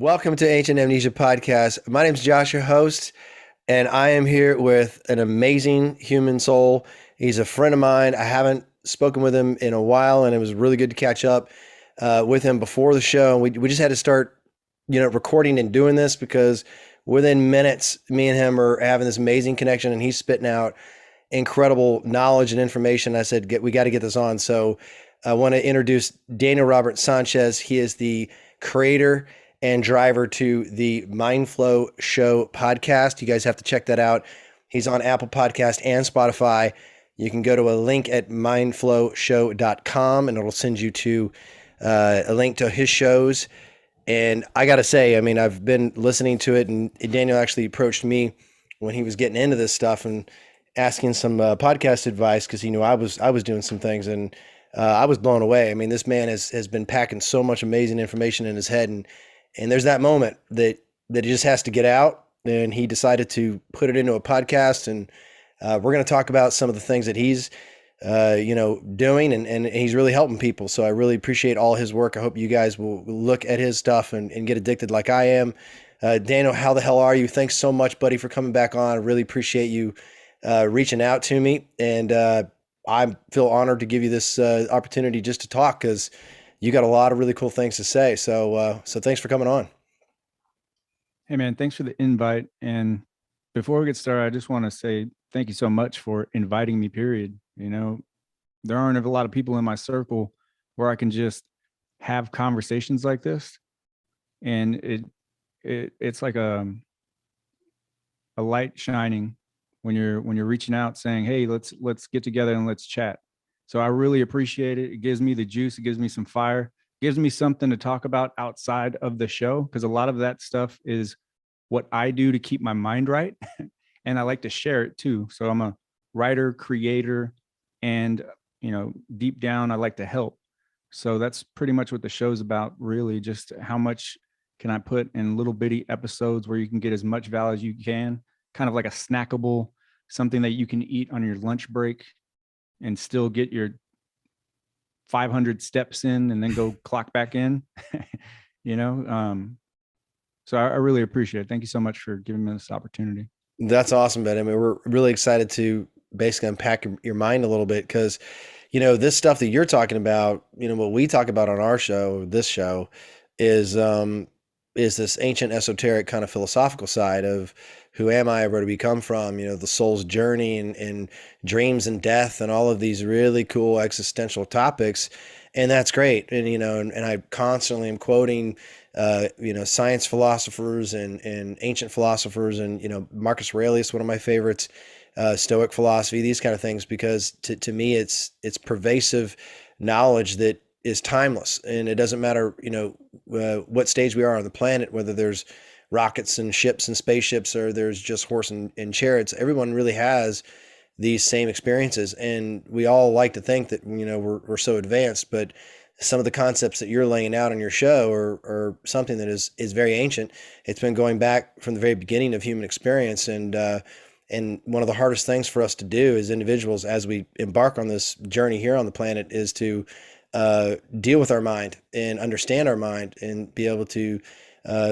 Welcome to Ancient Amnesia Podcast. My name is Josh, your host, and I am here with an amazing human soul. He's a friend of mine. I haven't spoken with him in a while, and it was really good to catch up with him before the show. We just had to start, recording and doing this because within minutes, me and him are having this amazing connection, and he's spitting out incredible knowledge and information. I said, we got to get this on. So I want to introduce Daniel Robert Sanchez. He is the creator and driver to the Mindflow Show podcast. You guys have to check that out. He's on Apple Podcast and Spotify. You can go to a link at mindflowshow.com and it'll send you to a link to his shows. And I got to say, I mean, I've been listening to it, and Daniel actually approached me when he was getting into this stuff and asking some podcast advice because he knew I was doing some things, and I was blown away. I mean, this man has been packing so much amazing information in his head, and there's that moment that he just has to get out, and he decided to put it into a podcast, and we're going to talk about some of the things that he's doing, and he's really helping people. So I really appreciate all his work. I hope you guys will look at his stuff and get addicted like I am. Daniel, how the hell are you? Thanks so much, buddy, for coming back on. I really appreciate you reaching out to me, and I feel honored to give you this opportunity just to talk because you got a lot of really cool things to say. So thanks for coming on. Hey man, thanks for the invite. And before we get started, I just want to say thank you so much for inviting me, period. There aren't a lot of people in my circle where I can just have conversations like this. And it's like a light shining when you're reaching out saying, hey, let's get together and let's chat. So I really appreciate it. It gives me the juice. It gives me some fire. It gives me something to talk about outside of the show, because a lot of that stuff is what I do to keep my mind right. And I like to share it too. So I'm a writer, creator, and, deep down, I like to help. So that's pretty much what the show's about, really. Just how much can I put in little bitty episodes where you can get as much value as you can, kind of like a snackable, something that you can eat on your lunch break and still get your 500 steps in and then go clock back in, So I really appreciate it. Thank you so much for giving me this opportunity. That's awesome, Ben. I mean, we're really excited to basically unpack your mind a little bit because, this stuff that you're talking about, what we talk about on our show, this show, is this ancient esoteric kind of philosophical side of who am I, where do we come from, the soul's journey and dreams and death and all of these really cool existential topics. And that's great. And, and I constantly am quoting, science philosophers and ancient philosophers and, Marcus Aurelius, one of my favorites, Stoic philosophy, these kind of things, because to me, it's pervasive knowledge that is timeless, and it doesn't matter, what stage we are on the planet, whether there's rockets and ships and spaceships, or there's just horse and chariots. Everyone really has these same experiences, and we all like to think that, we're so advanced, but some of the concepts that you're laying out on your show are something that is very ancient. It's been going back from the very beginning of human experience, and one of the hardest things for us to do as individuals as we embark on this journey here on the planet is to deal with our mind and understand our mind and be able to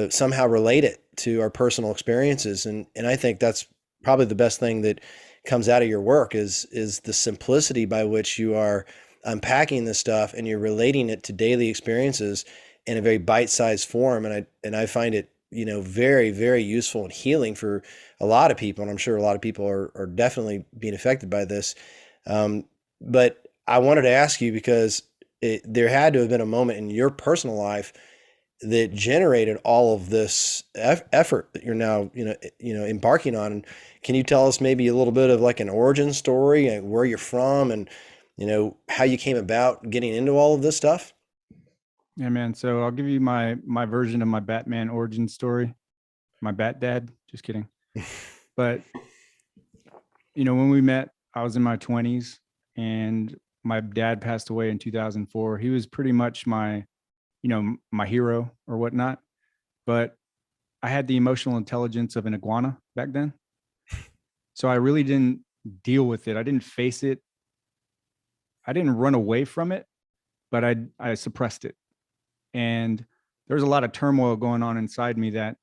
somehow relate it to our personal experiences. And I think that's probably the best thing that comes out of your work is the simplicity by which you are unpacking this stuff and you're relating it to daily experiences in a very bite-sized form. And I find it, very, very useful and healing for a lot of people. And I'm sure a lot of people are definitely being affected by this. But I wanted to ask you because there had to have been a moment in your personal life that generated all of this effort that you're now, embarking on. And can you tell us maybe a little bit of like an origin story and where you're from and, how you came about getting into all of this stuff? Yeah, man. So I'll give you my version of my Batman origin story. My Bat Dad. Just kidding. But, when we met, I was in my 20s and my dad passed away in 2004. He was pretty much my hero or whatnot. But I had the emotional intelligence of an iguana back then. So I really didn't deal with it. I didn't face it. I didn't run away from it, but I suppressed it. And there's a lot of turmoil going on inside me that,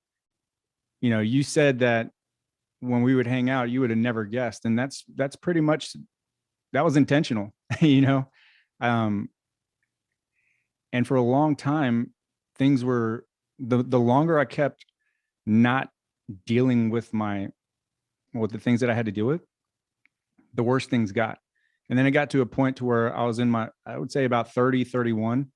you said that when we would hang out, you would have never guessed. And that's pretty much, that was intentional, you know? Um, and for a long time, things were, the longer I kept not dealing with the things that I had to deal with, the worse things got. And then it got to a point to where I was in I would say about 30, 31,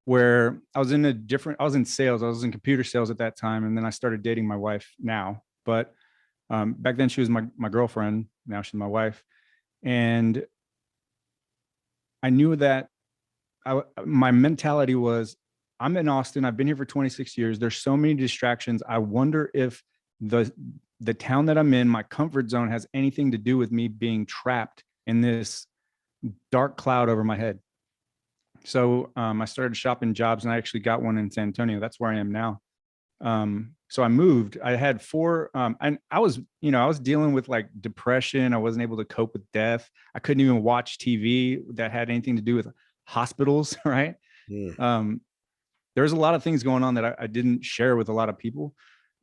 where I was in sales. I was in computer sales at that time. And then I started dating my wife now. But back then she was my girlfriend. Now she's my wife. And I knew that my mentality was, I'm in Austin. I've been here for 26 years. There's so many distractions. I wonder if the town that I'm in, my comfort zone, has anything to do with me being trapped in this dark cloud over my head. So I started shopping jobs, and I actually got one in San Antonio. That's where I am now. So I moved. I had four, and I was dealing with like depression. I wasn't able to cope with death. I couldn't even watch TV that had anything to do with hospitals, right? Mm. There's a lot of things going on that I didn't share with a lot of people.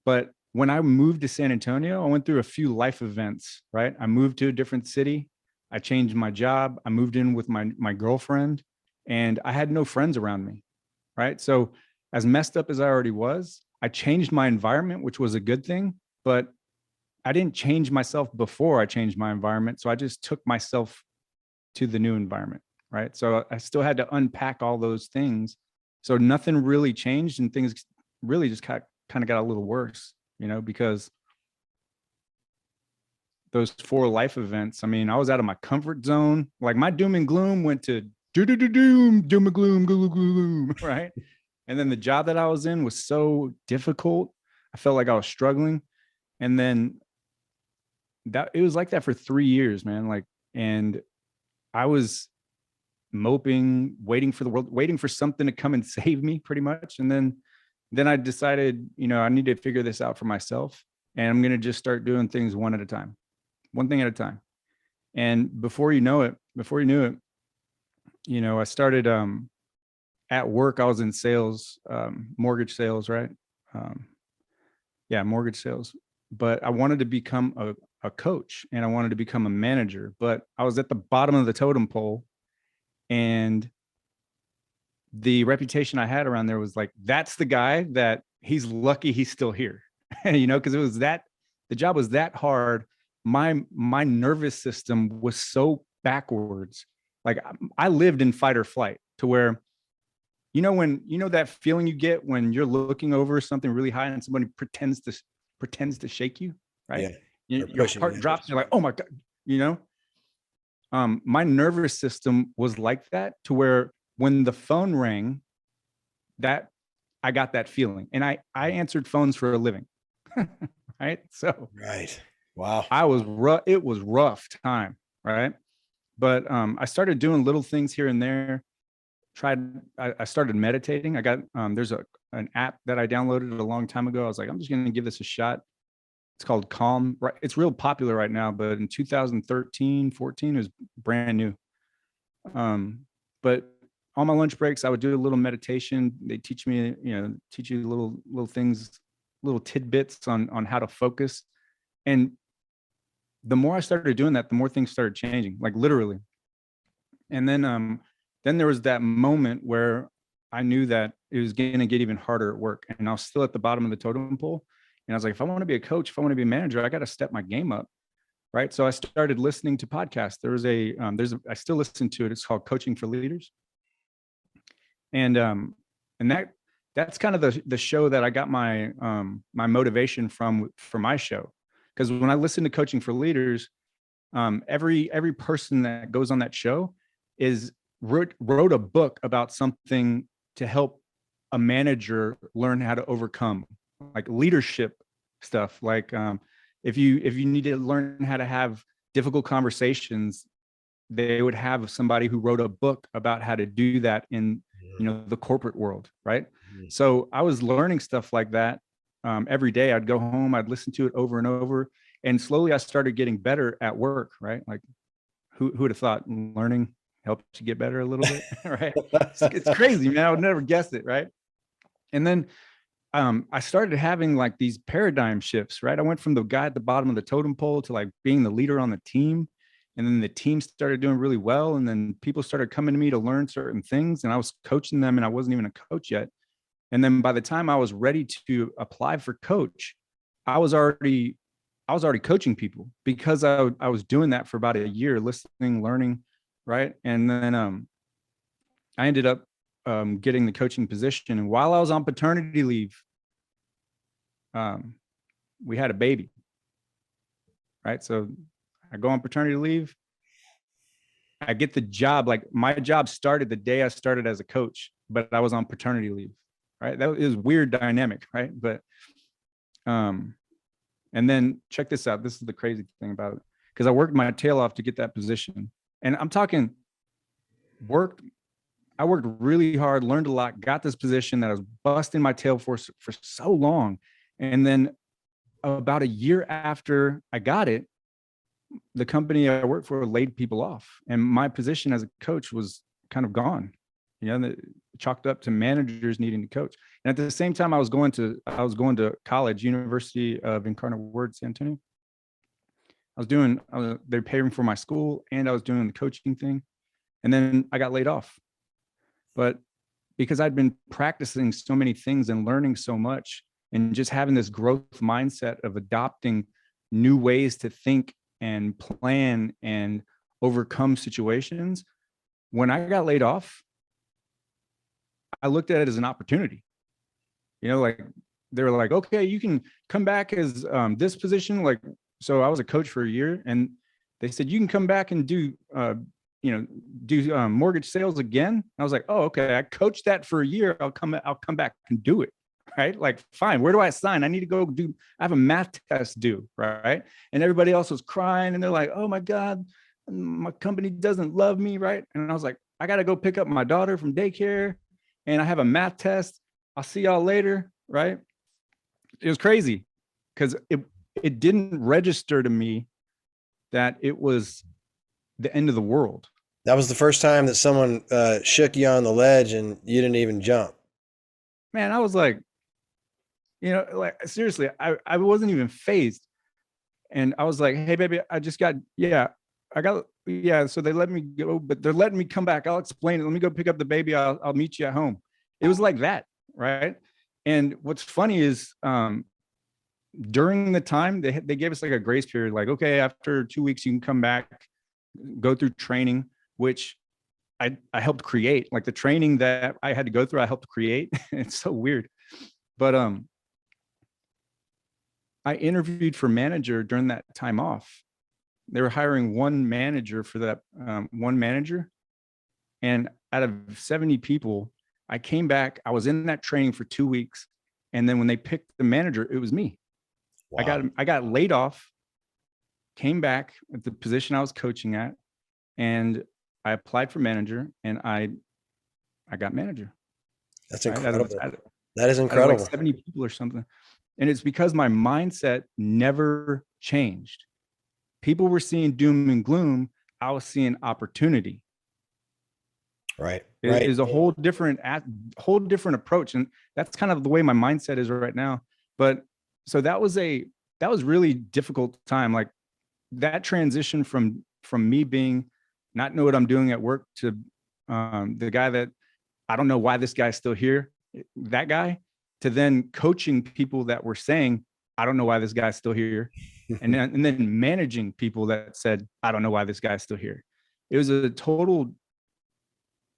But when I moved to San Antonio, I went through a few life events, right? I moved to a different city. I changed my job. I moved in with my girlfriend, and I had no friends around me, right? So as messed up as I already was, I changed my environment, which was a good thing, but I didn't change myself before I changed my environment. So I just took myself to the new environment, right? So I still had to unpack all those things. So nothing really changed, and things really just kind of got a little worse, because those 4 life events, I mean, I was out of my comfort zone. Like my doom and gloom went to doom and gloom, right? And then the job that I was in was so difficult. I felt like I was struggling. And then it was like that for 3 years, man. Like, and I was moping, waiting for the world, waiting for something to come and save me, pretty much. And then I decided, I need to figure this out for myself, and I'm going to just start doing things one thing at a time. And before you knew it, I started at work. I was in sales, mortgage sales, right? Mortgage sales. But I wanted to become a coach, and I wanted to become a manager, but I was at the bottom of the totem pole. And the reputation I had around there was like, that's the guy that he's lucky he's still here, because the job was that hard. My nervous system was so backwards. Like I lived in fight or flight, to where, when that feeling you get when you're looking over something really high and somebody pretends to shake you, right? Yeah. Your heart drops. And you're like, oh my God, my nervous system was like that, to where when the phone rang, that I got that feeling, and I answered phones for a living. Right. So Right. Wow. it was rough time. Right. But I started doing little things here and there. I started meditating. I got, there's an app that I downloaded a long time ago. I was like, I'm just going to give this a shot. It's called Calm. Right. It's real popular right now, but in 2013, 14, it was brand new. But on my lunch breaks, I would do a little meditation. They teach me, teach you little things, little tidbits on how to focus. And the more I started doing that, the more things started changing, like literally. And then there was that moment where I knew that it was going to get even harder at work, and I was still at the bottom of the totem pole. And I was like, if I want to be a coach, if I want to be a manager, I got to step my game up. Right. So I started listening to podcasts. I still listen to it. It's called Coaching for Leaders. And that's kind of the show that I got my motivation for my show. Because when I listen to Coaching for Leaders, every person that goes on that show wrote a book about something to help a manager learn how to overcome, like leadership stuff. Like if you need to learn how to have difficult conversations, they would have somebody who wrote a book about how to do that in the corporate world, right? So I was learning stuff like that every day. I'd go home, I'd listen to it over and over, and slowly I started getting better at work, right? Like who would have thought learning helps you get better a little bit, right? It's crazy, man. I would never guess it, right? And then I started having like these paradigm shifts, right? I went from the guy at the bottom of the totem pole to like being the leader on the team. And then the team started doing really well. And then people started coming to me to learn certain things. And I was coaching them and I wasn't even a coach yet. And then by the time I was ready to apply for coach, I was already I was already coaching people because I was doing that for about a year, listening, learning, right? And then I ended up getting the coaching position. And while I was on paternity leave, um, we had a baby, right? So I go on paternity leave. I get the job. Like my job started the day I started as a coach, but I was on paternity leave, right? That is weird dynamic, right? But um, and then check this out. This is the crazy thing about it, because I worked my tail off to get that position, and I'm talking worked. I worked really hard, learned a lot, got this position that I was busting my tail for so long, and then about a year after I got it, the company I worked for laid people off, and my position as a coach was kind of gone. You know, chalked up to managers needing to coach. And at the same time, I was going to college, University of Incarnate Word, San Antonio. They're paying for my school, and I was doing the coaching thing. And then I got laid off. But because I'd been practicing so many things and learning so much, and just having this growth mindset of adopting new ways to think and plan and overcome situations, when I got laid off, I looked at it as an opportunity. You know, like they were like, okay, you can come back as this position. Like, so I was a coach for a year, and they said you can come back and do mortgage sales again. I was like, oh, okay, I coached that for a year. I'll come back and do it. Right? Like, fine. Where do I sign? I need to go do. I have a math test due. Right? And everybody else was crying, and they're like, oh my God, my company doesn't love me. Right? And I was like, I got to go pick up my daughter from daycare, and I have a math test. I'll see y'all later. Right? It was crazy because it didn't register to me that it was the end of the world. That was the first time that someone shook you on the ledge and you didn't even jump. Man, I was like, like seriously, I wasn't even phased. And I was like, hey, baby, I got. So they let me go, but they're letting me come back. I'll explain it. Let me go pick up the baby. I'll meet you at home. It was like that. Right. And what's funny is during the time they gave us like a grace period, like, okay, after 2 weeks, you can come back, go through training, which I helped create. Like the training that I had to go through, I helped create. It's so weird. But I interviewed for manager during that time off. They were hiring one manager for that one manager. And out of 70 people, I came back. I was in that training for 2 weeks. And then when they picked the manager, it was me. Wow. I got laid off, came back at the position I was coaching at, and I applied for manager, and I got manager. That's incredible. That is incredible. Like 70 people or something. And it's because my mindset never changed. People were seeing doom and gloom. I was seeing opportunity. Right. It is a whole different approach. And that's kind of the way my mindset is right now. But so that was really difficult time. Like that transition from me being not know what I'm doing at work to the guy that I don't know why this guy's still here, that guy, to then coaching people that were saying, I don't know why this guy's still here. and then managing people that said, I don't know why this guy's still here. It was a total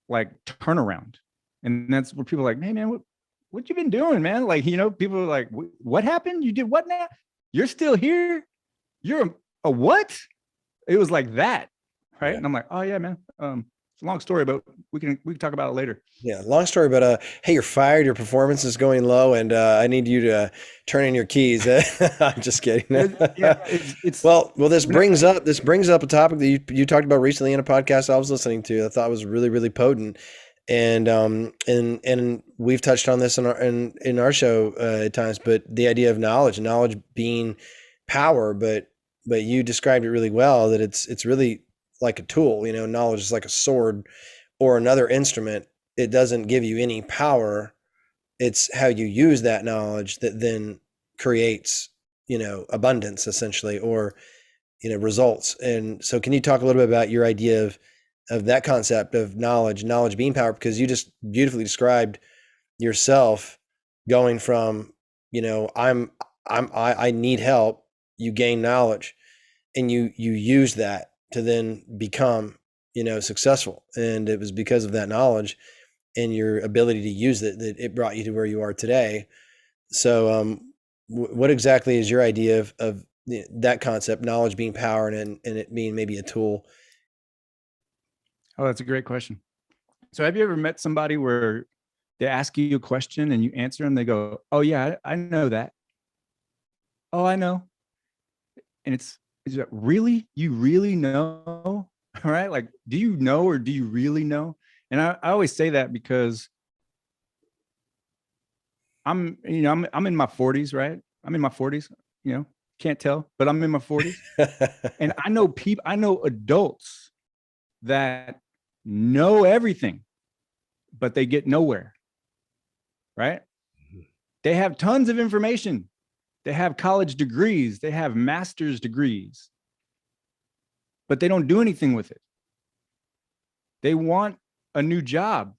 like turnaround. And that's where people are like, hey man, what you been doing, man? Like, people are like, what happened? You did what now? You're still here? You're a what? It was like that. Right. Yeah. And I'm like, oh yeah, man. It's a long story, but we can talk about it later. Yeah, long story, but hey, you're fired. Your performance is going low, and I need you to turn in your keys. I'm just kidding. It's well. This brings up a topic that you talked about recently in a podcast I was listening to. I thought was really, really potent, and we've touched on this in our show at times. But the idea of knowledge being power, but you described it really well. That it's really like a tool. Knowledge is like a sword or another instrument. It doesn't give you any power It's how you use that knowledge that then creates, abundance essentially, or, results. And so can you talk a little bit about your idea of that concept of knowledge being power? Because you just beautifully described yourself going from, I need help, you gain knowledge, and you use that to then become, successful. And it was because of that knowledge and your ability to use it that it brought you to where you are today. So what exactly is your idea of that concept, knowledge being power, and it being maybe a tool? Oh, that's a great question. So have you ever met somebody where they ask you a question and you answer them, they go, oh yeah, I know that. Oh, I know. And is that really, you really know? All right. Like, do you know, or do you really know? And I always say that because I'm in my 40s, right? I'm in my 40s, can't tell, but I'm in my 40s. And I know adults that know everything, but they get nowhere, right? They have tons of information. They have college degrees, they have master's degrees, but they don't do anything with it. They want a new job,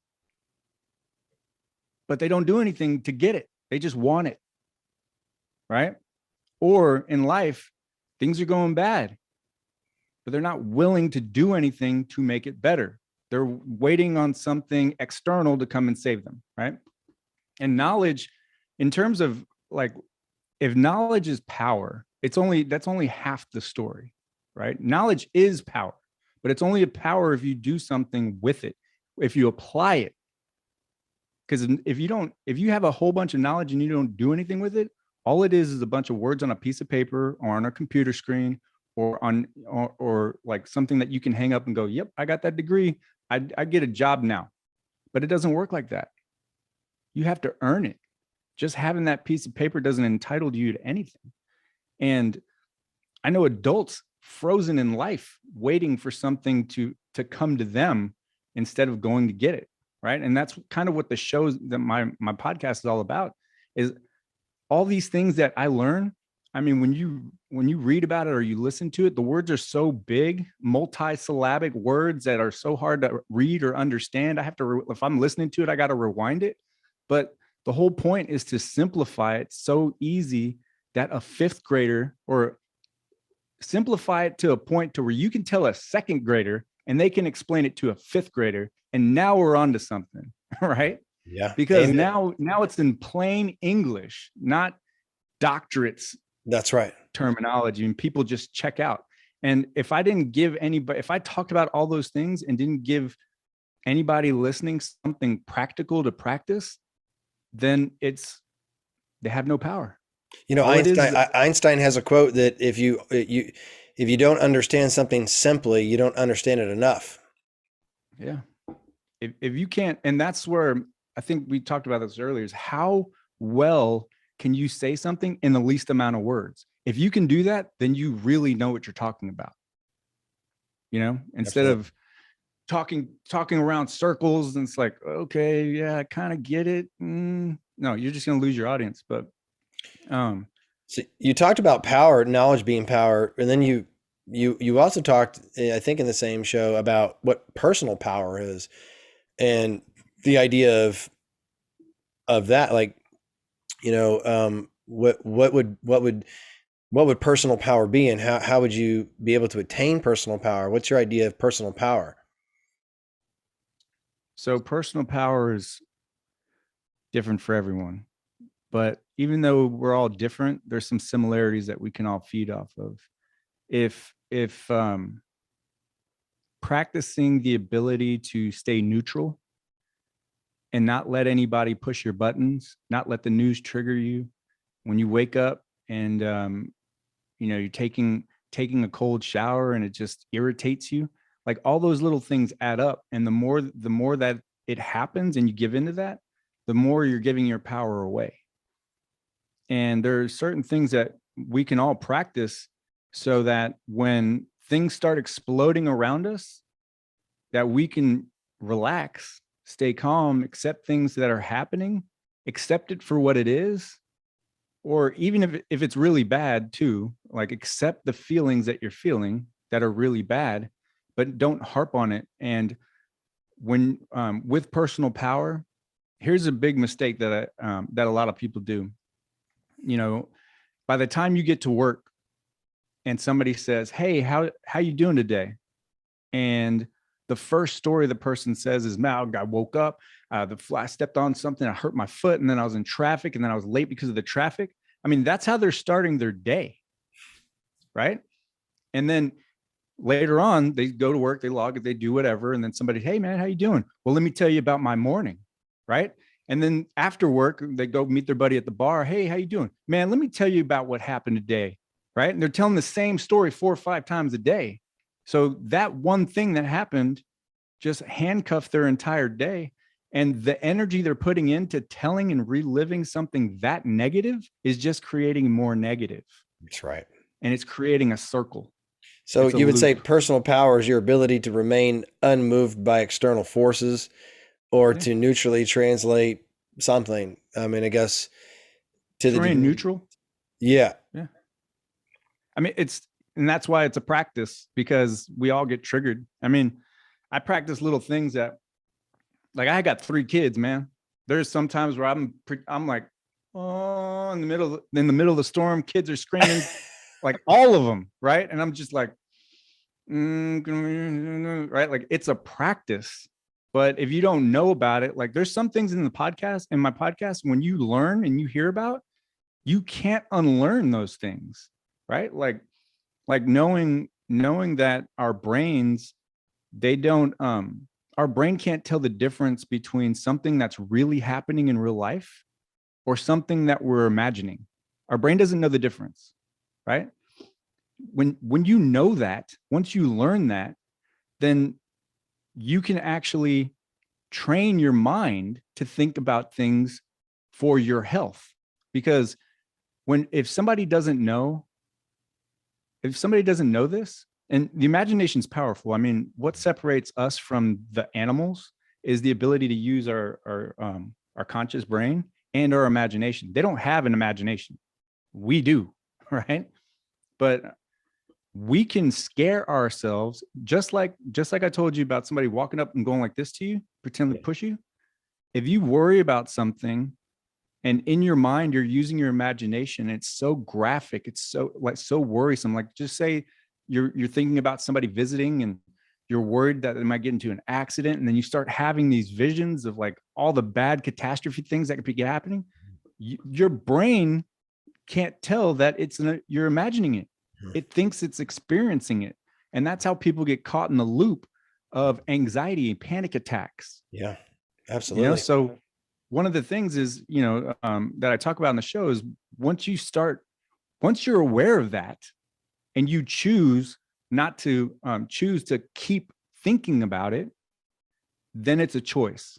but they don't do anything to get it. They just want it, right? Or in life, things are going bad, but they're not willing to do anything to make it better. They're waiting on something external to come and save them, right? And knowledge, in terms of like, if knowledge is power, that's only half the story, right? Knowledge is power, but it's only a power if you do something with it, if you apply it. Because if you have a whole bunch of knowledge and you don't do anything with it, all it is a bunch of words on a piece of paper or on a computer screen or like something that you can hang up and go, yep, I got that degree. I get a job now. But it doesn't work like that. You have to earn it. Just having that piece of paper doesn't entitle you to anything. And I know adults frozen in life waiting for something to come to them instead of going to get it, right? And that's kind of what the shows that my podcast is all about, is all these things that I learn. I mean, when you read about it or you listen to it, the words are so big, multi-syllabic words that are so hard to read or understand. I have to, if I'm listening to it, I got to rewind it. But the whole point is to simplify it so easy that a fifth grader, or simplify it to a point to where you can tell a second grader and they can explain it to a fifth grader. And now we're on to something, right? Yeah. Because Amen. now it's in plain English, not doctorates. That's right. Terminology, and people just check out. And if I talked about all those things and didn't give anybody listening something practical to practice, then they have no power. All it is Einstein has a quote that if you don't understand something simply, you don't understand it enough. Yeah. If you can't, and that's where I think we talked about this earlier, is how well can you say something in the least amount of words? If you can do that, then you really know what you're talking about. Instead of talking around circles, and it's like, okay, yeah, I kind of get it. No, you're just going to lose your audience. But so you talked about power, knowledge being power, and then you also talked, I think, in the same show about what personal power is, and the idea of that, like, what would personal power be, and how would you be able to attain personal power? What's your idea of personal power? So personal power is different for everyone, but even though we're all different, there's some similarities that we can all feed off of. If practicing the ability to stay neutral and not let anybody push your buttons, not let the news trigger you when you wake up, and you're taking a cold shower and it just irritates you. Like, all those little things add up, and the more that it happens and you give into that, the more you're giving your power away. And there are certain things that we can all practice so that when things start exploding around us, that we can relax, stay calm, accept things that are happening, accept it for what it is, or even if it's really bad too, like accept the feelings that you're feeling that are really bad, but don't harp on it. And when with personal power, here's a big mistake that that a lot of people do. You know, by the time you get to work and somebody says, "Hey, how you doing today?" and the first story the person says is, "Man, I woke up, I stepped on something, I hurt my foot, and then I was in traffic, and then I was late because of the traffic." I mean, that's how they're starting their day, right? And then later on, they go to work, they log it, they do whatever, and then somebody, "Hey, man, how you doing?" "Well, let me tell you about my morning," right? And then after work, they go meet their buddy at the bar. "Hey, how you doing?" "Man, let me tell you about what happened today," right? And they're telling the same story 4 or 5 times a day. So that one thing that happened just handcuff their entire day. And the energy they're putting into telling and reliving something that negative is just creating more negative. That's right. And it's creating a circle. So It's a you would say loop. personal power is your ability to remain unmoved by external forces or Yeah. to neutrally translate something. I mean, I guess to To the remain degree. neutral. Yeah. Yeah. I mean, and that's why it's a practice, because we all get triggered. I mean, I practice little things that, like, I got 3 kids, man. There's sometimes where I'm like, oh, in the middle of the storm, kids are screaming, like all of them, right? And I'm just like, right? Like, it's a practice. But if you don't know about it, like, there's some things in my podcast, when you learn and you hear about, you can't unlearn those things, right? Like knowing that they don't our brain can't tell the difference between something that's really happening in real life or something that we're imagining. Our brain doesn't know the difference, right? When you know that, once you learn that, then you can actually train your mind to think about things for your health. Because when if somebody doesn't know this, and the imagination is powerful. I mean, what separates us from the animals is the ability to use our conscious brain and our imagination. They don't have an imagination. We do, right? But we can scare ourselves, just like I told you about somebody walking up and going like this to you, pretend to push you. If you worry about something and in your mind you're using your imagination, it's so graphic, it's so worrisome. Like, just say you're thinking about somebody visiting and you're worried that they might get into an accident, and then you start having these visions of like all the bad catastrophe things that could be happening. Your brain can't tell that you're imagining it. It thinks it's experiencing it. And that's how people get caught in the loop of anxiety and panic attacks. Yeah. Absolutely. So one of the things is, that I talk about in the show is, once you're aware of that and you choose not to choose to keep thinking about it, then it's a choice,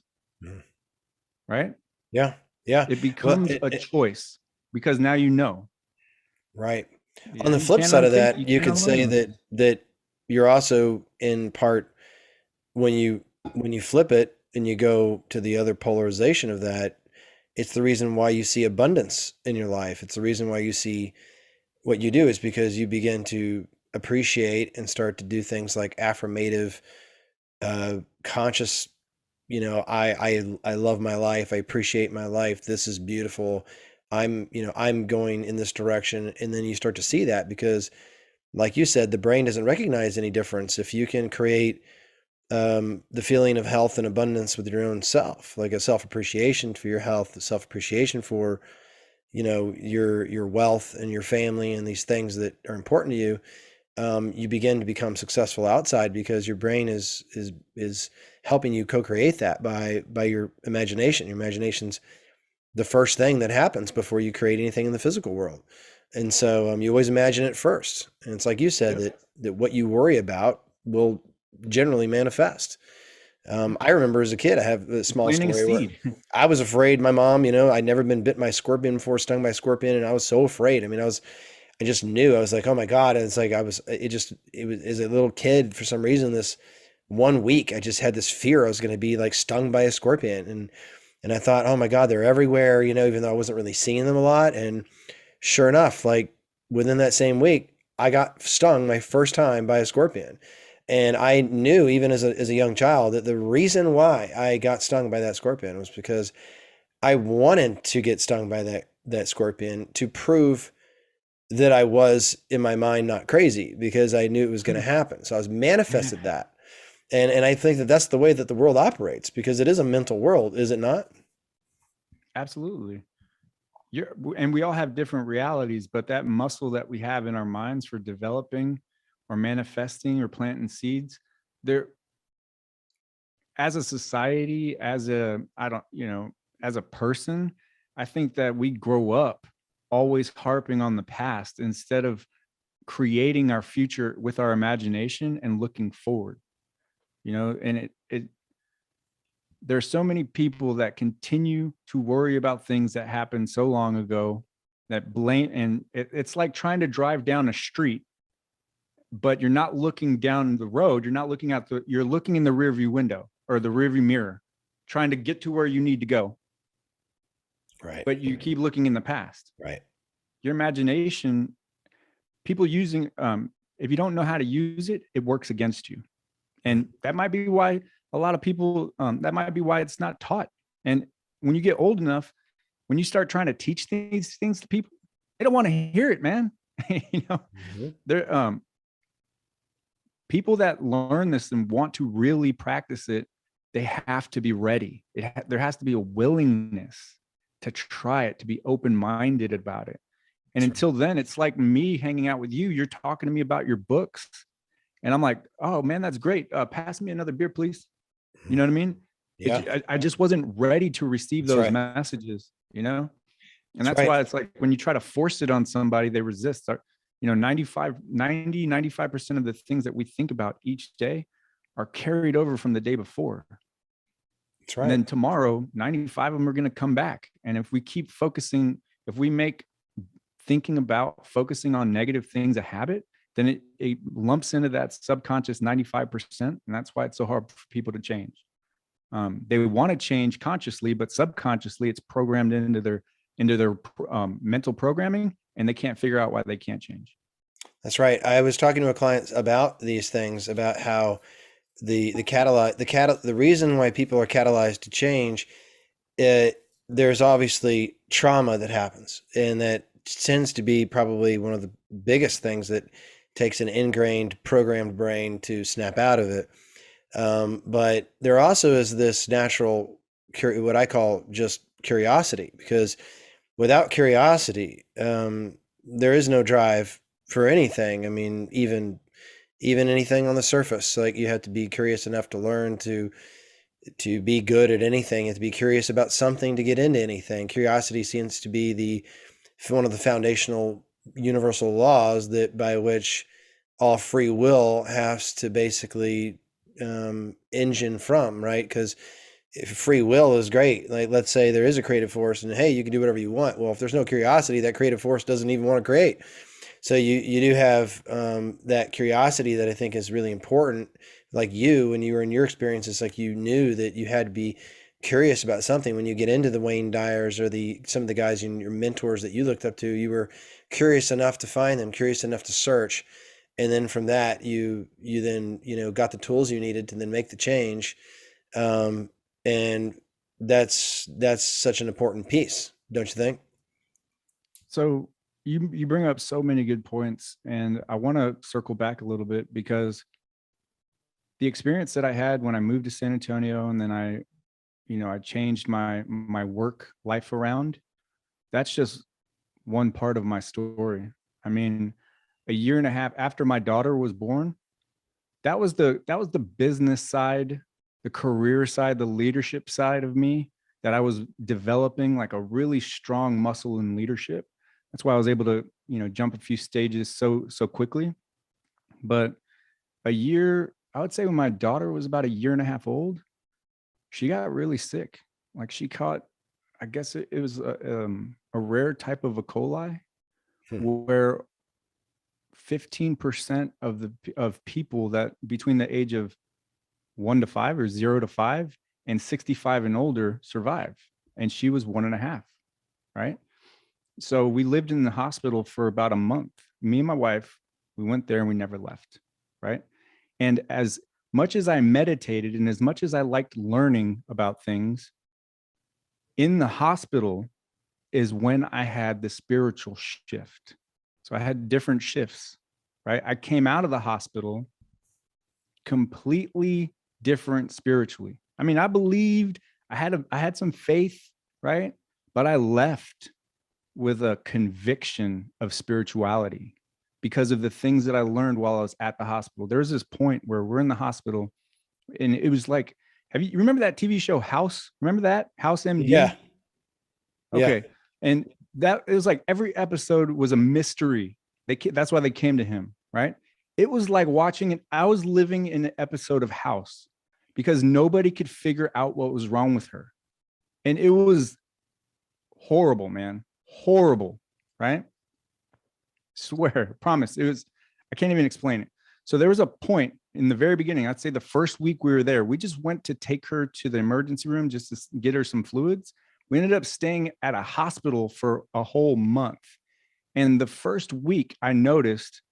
right? Yeah. Yeah. It Well, becomes a choice, because now you know. right. On the You flip can't side of unthink, you that, you can't could unlearn say those that things. you're also in part when you flip it and you go to the other polarization of that, it's the reason why you see abundance in your life. It's the reason why you see what you do is because you begin to appreciate and start to do things like affirmative, conscious. I love my life. I appreciate my life. This is beautiful. I'm going in this direction, and then you start to see that because, like you said, the brain doesn't recognize any difference. If you can create the feeling of health and abundance with your own self, like a self appreciation for your health, a self appreciation for your wealth and your family and these things that are important to you, you begin to become successful outside because your brain is helping you co-create that by your imagination. Your imagination's the first thing that happens before you create anything in the physical world. And so you always imagine it first. And it's like you said, Yep. that what you worry about will generally manifest. Yeah. I remember as a kid, I have a You're small planting a story where seed. I was afraid. My mom, I'd never been bit by a scorpion before, stung by a scorpion, and I was so afraid. I mean, I just knew. I was like, oh my God. And it's like it was as a little kid, for some reason, this one week I just had this fear I was going to be like stung by a scorpion. And I thought, oh my God, they're everywhere, you know, even though I wasn't really seeing them a lot. And sure enough, like within that same week, I got stung my first time by a scorpion. And I knew even as a young child that the reason why I got stung by that scorpion was because I wanted to get stung by that scorpion to prove that I was in my mind not crazy, because I knew it was going to happen. So I was manifested that. And I think that that's the way that the world operates, because it is a mental world, is it not? Absolutely. And we all have different realities, but that muscle that we have in our minds for developing or manifesting or planting seeds, there, as a society, as a, I don't, you know, as a person, I think that we grow up always harping on the past instead of creating our future with our imagination and looking forward, you know. And there's so many people that continue to worry about things that happened so long ago, that blame, and it's like trying to drive down a street, but you're not looking down the road, you're not looking out you're looking in the rear view window or the rear view mirror, trying to get to where you need to go, Right. but you keep looking in the past. Right. Your imagination, people using, if you don't know how to use it, it works against you. And that might be why a lot of people, that might be why it's not taught. And when you get old enough, when you start trying to teach these things to people, they don't want to hear it, man. You know, they're people that learn this and want to really practice it, they have to be ready. There has to be a willingness to try it, to be open-minded about it. And until then, it's like me hanging out with you. You're talking to me about your books, and I'm like, oh man, that's great. Pass me another beer, please. You know what I mean? Yeah. I just wasn't ready to receive That's those right. messages, you know? And That's that's right. why it's like when you try to force it on somebody, they resist. You know, 95% of the things that we think about each day are carried over from the day before. That's And right. then tomorrow, 95 of them are going to come back. And if we keep focusing, if we make thinking about focusing on negative things a habit, then it lumps into that subconscious 95%. And that's why it's so hard for people to change. They want to change consciously, but subconsciously it's programmed into their mental programming, and they can't figure out why they can't change. That's right. I was talking to a client about these things, about how the reason why people are catalyzed to change, there's obviously trauma that happens, and that tends to be probably one of the biggest things that takes an ingrained programmed brain to snap out of it. But there also is this natural, what I call just curiosity, because without curiosity, there is no drive for anything. I mean, even anything on the surface, like you have to be curious enough to learn to be good at anything. You have to be curious about something to get into anything. Curiosity seems to be one of the foundational universal laws that by which all free will has to basically engine from, right? Because if free will is great, like let's say there is a creative force and hey, you can do whatever you want. Well, if there's no curiosity, that creative force doesn't even want to create. So you do have that curiosity that I think is really important. Like you, when you were in your experiences, like you knew that you had to be curious about something. When you get into the Wayne Dyers or some of the guys in your mentors that you looked up to, you were curious enough to find them, curious enough to search, and then from that you then got the tools you needed to then make the change. And that's such an important piece, don't you think? So you bring up so many good points, and I want to circle back a little bit because the experience that I had when I moved to San Antonio, and then I changed my work life around. That's just one part of my story. I mean, a year and a half after my daughter was born, that was the business side, the career side, the leadership side of me that I was developing, like a really strong muscle in leadership. That's why I was able to, jump a few stages so quickly. But a year, I would say when my daughter was about a year and a half old, she got really sick. Like she caught, I guess it was a rare type of E. coli Hmm. where 15% of people that between the age of 1 to 5 or 0 to 5 and 65 and older survive. and she was 1.5, right? So we lived in the hospital for about a month. Me and my wife, we went there and we never left, right? And as much as I meditated and as much as I liked learning about things, in the hospital is when I had the spiritual shift. So I had different shifts, right? I came out of the hospital completely different spiritually. I mean, I believed, I had some faith, right? But I left with a conviction of spirituality because of the things that I learned while I was at the hospital. There was this point where we're in the hospital and it was like, you remember that TV show House? Remember that? House MD? Yeah. Yeah. Okay. And that, it was like every episode was a mystery. That's why they came to him, right? It was like watching it. I was living in an episode of House because nobody could figure out what was wrong with her. And it was horrible, man. Horrible, right? Swear, promise. It was, I can't even explain it. So there was a point in the very beginning, I'd say the first week we were there, we just went to take her to the emergency room just to get her some fluids. We ended up staying at a hospital for a whole month. And the first week I noticed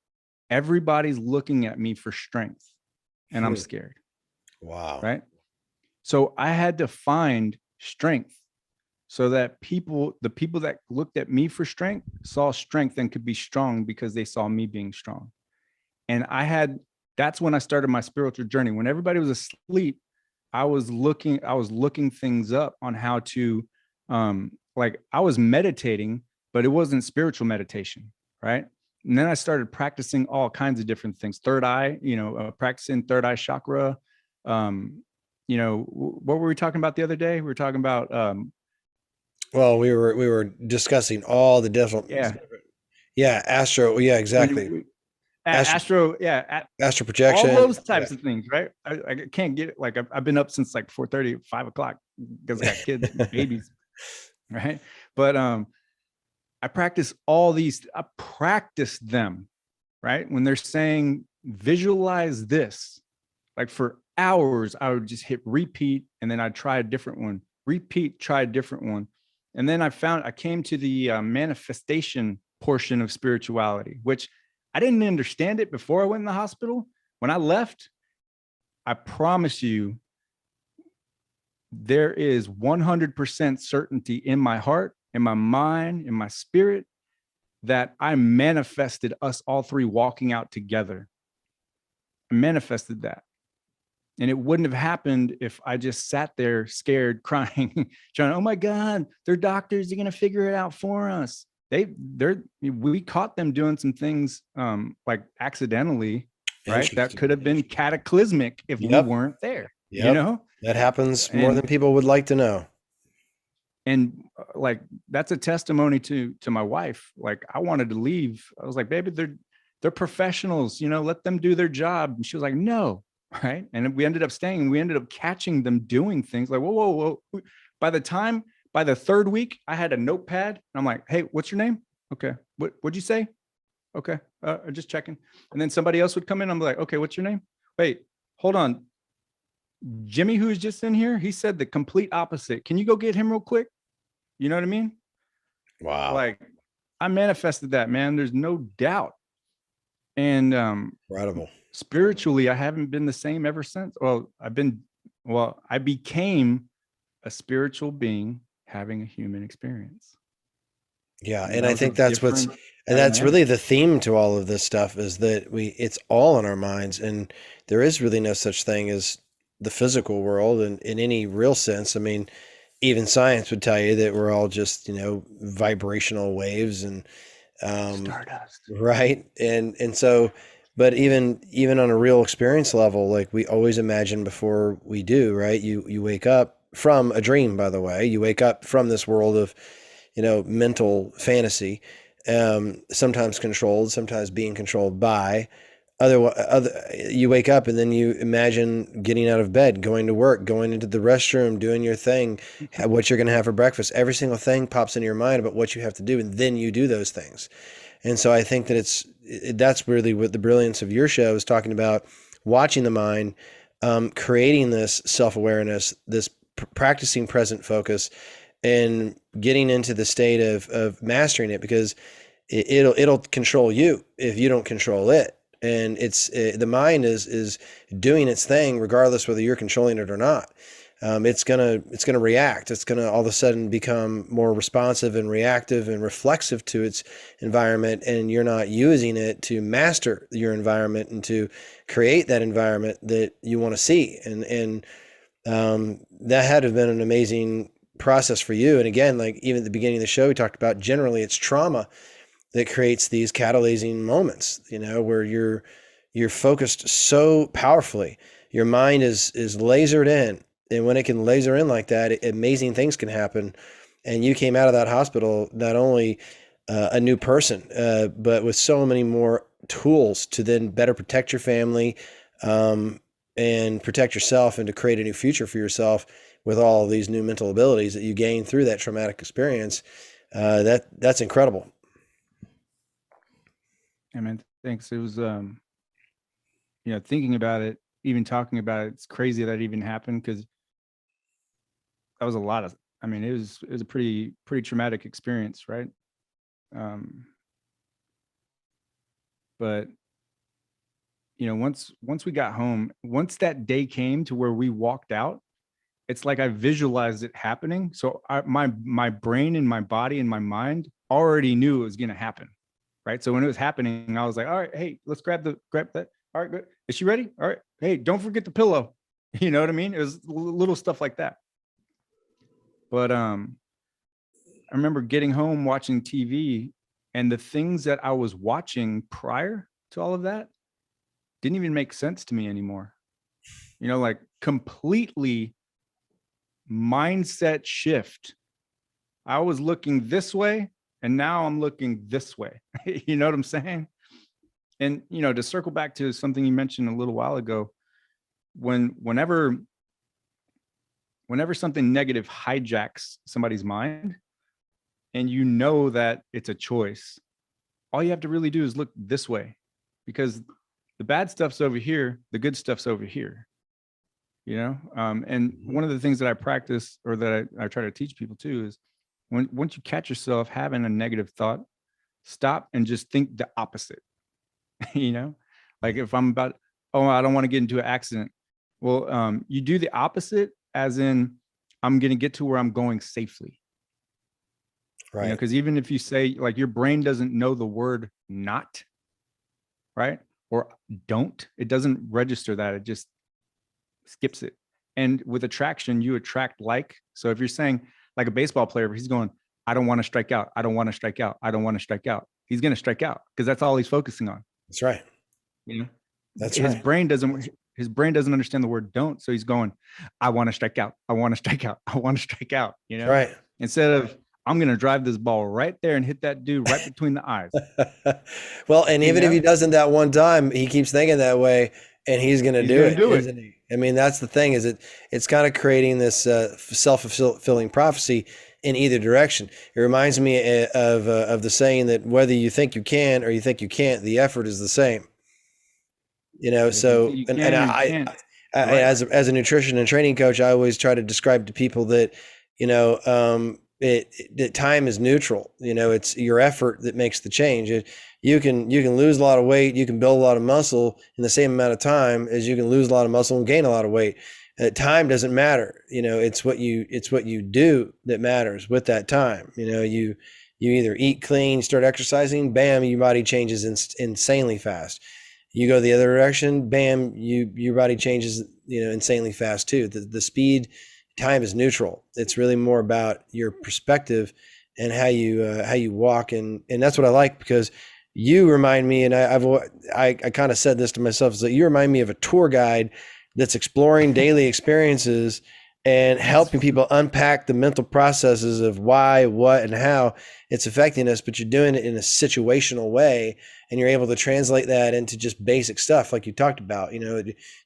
everybody's looking at me for strength and I'm scared. Wow. Right. So I had to find strength so that the people that looked at me for strength saw strength and could be strong because they saw me being strong. And that's when I started my spiritual journey. When everybody was asleep, I was looking things up on how to, like I was meditating, but it wasn't spiritual meditation. Right. And then I started practicing all kinds of different things. Third eye, practicing third eye chakra. What were we talking about the other day? We were talking about, well, we were discussing all the different, yeah, astro. Yeah, exactly. astro, Astro all projection. those types of things, right? I can't get it. Like I've been up since like 4:30, 5 o'clock because I got kids, babies, right? But I practice them, right? When they're saying visualize this, like for hours, I would just hit repeat and then I'd try a different one, repeat, try a different one. And then I came to the manifestation portion of spirituality, which I didn't understand it before I went in the hospital. When I left, I promise you, there is 100% certainty in my heart, in my mind, in my spirit, that I manifested us all three walking out together. I manifested that. And it wouldn't have happened if I just sat there scared, crying, trying, oh my God, they're doctors, they're going to figure it out for us. We caught them doing some things like accidentally, right? That could have been cataclysmic if we weren't there, That happens more than people would like to know. And like, that's a testimony to my wife. Like I wanted to leave. I was like, baby, they're professionals, let them do their job. And she was like, no. Right. And we ended up staying. We ended up catching them doing things like, whoa. By the third week, I had a notepad and I'm like, hey, what's your name? Okay. What'd you say? Okay. Just checking. And then somebody else would come in. I'm like, okay, what's your name? Wait, hold on. Jimmy, who's just in here, he said the complete opposite. Can you go get him real quick? You know what I mean? Wow. Like I manifested that, man. There's no doubt. And incredible. Spiritually, I haven't been the same ever since. I became a spiritual being having a human experience. Yeah. And I think that's really the theme to all of this stuff is that it's all in our minds, and there is really no such thing as the physical world in any real sense. I mean, even science would tell you that we're all just, vibrational waves and stardust. Right. And so, but even on a real experience level, like we always imagine before we do, right? You wake up from a dream, by the way. You wake up from this world of, mental fantasy, sometimes controlled, sometimes being controlled by you wake up and then you imagine getting out of bed, going to work, going into the restroom, doing your thing, what you're going to have for breakfast. Every single thing pops into your mind about what you have to do, and then you do those things. And so I think that that's really what the brilliance of your show is talking about, watching the mind, creating this self-awareness, this practicing present focus, and getting into the state of mastering it, because it'll control you if you don't control it. And the mind is doing its thing regardless whether you're controlling it or not. It's gonna react. It's gonna all of a sudden become more responsive and reactive and reflexive to its environment, and you're not using it to master your environment and to create that environment that you want to see. And that had to have been an amazing process for you. And again, like even at the beginning of the show, we talked about generally it's trauma that creates these catalyzing moments, where you're focused so powerfully. Your mind is lasered in. And when it can laser in like that, amazing things can happen. And you came out of that hospital not only a new person, but with so many more tools to then better protect your family, and protect yourself, and to create a new future for yourself with all of these new mental abilities that you gained through that traumatic experience. That's incredible. I mean, thanks. It was, thinking about it, even talking about it, it's crazy that it even happened, because that was a lot of, I mean, it was a pretty traumatic experience, right? But once we got home, once that day came to where we walked out, it's like I visualized it happening. So my brain and my body and my mind already knew it was going to happen, right? So when it was happening, I was like, all right, hey, let's grab that. All right, good. Is she ready? All right. Hey, don't forget the pillow. You know what I mean? It was little stuff like that. But I remember getting home, watching TV, and the things that I was watching prior to all of that didn't even make sense to me anymore. Like completely mindset shift. I was looking this way and now I'm looking this way. You know what I'm saying? And, to circle back to something you mentioned a little while ago, whenever something negative hijacks somebody's mind and that it's a choice, all you have to really do is look this way, because the bad stuff's over here, the good stuff's over here. And one of the things that I practice, or that I try to teach people too, is once you catch yourself having a negative thought, stop and just think the opposite. Like if I'm about, oh, I don't want to get into an accident. Well, you do the opposite, as in, I'm going to get to where I'm going safely. Right. Because even if you say, like, your brain doesn't know the word not, right? Or don't, it doesn't register that. It just skips it. And with attraction, you attract like. So if you're saying, like a baseball player, he's going, I don't want to strike out. I don't want to strike out. I don't want to strike out. He's going to strike out because that's all he's focusing on. That's right. That's his right. His brain doesn't understand the word don't. So he's going, I want to strike out. I want to strike out. I want to strike out. Right. Instead of, I'm going to drive this ball right there and hit that dude right between the eyes. Well, and even if he doesn't that one time, he keeps thinking that way, and he's going to do it, isn't he? I mean, that's the thing, is it's kind of creating this self-fulfilling prophecy in either direction. It reminds me of the saying that whether you think you can or you think you can't, the effort is the same. So as a nutrition and training coach, I always try to describe to people that, that time is neutral. It's your effort that makes the change. You can lose a lot of weight, you can build a lot of muscle in the same amount of time as you can lose a lot of muscle and gain a lot of weight. Time doesn't matter. It's what you do that matters with that time. You either eat clean, start exercising, bam, your body changes insanely fast. You go the other direction, bam, your body changes, insanely fast too. The speed, time is neutral. It's really more about your perspective and how you walk, and that's what I like, because you remind me, and I kind of said this to myself, is that you remind me of a tour guide that's exploring daily experiences and helping people unpack the mental processes of why, what, and how it's affecting us, but you're doing it in a situational way, and you're able to translate that into just basic stuff like you talked about,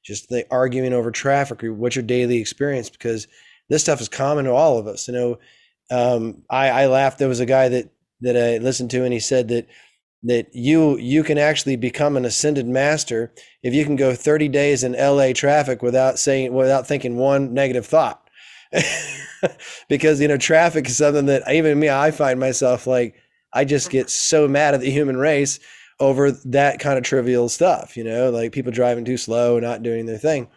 just the arguing over traffic, or what's your daily experience, because this stuff is common to all of us. I laughed. There was a guy that I listened to, and he said that you can actually become an ascended master if you can go 30 days in LA traffic without thinking one negative thought. because traffic is something that even me, I find myself like I just get so mad at the human race over that kind of trivial stuff, like people driving too slow, not doing their thing.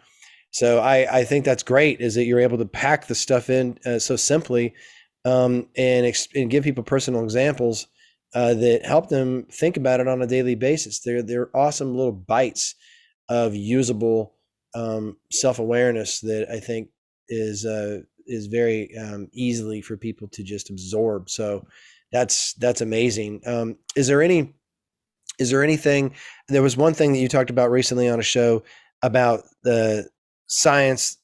So I think that's great, is that you're able to pack the stuff in so simply, and give people personal examples that help them think about it on a daily basis. They're awesome little bites of usable self-awareness that I think is very easily for people to just absorb. So that's amazing. Is there anything? There was one thing that you talked about recently on a show about the science,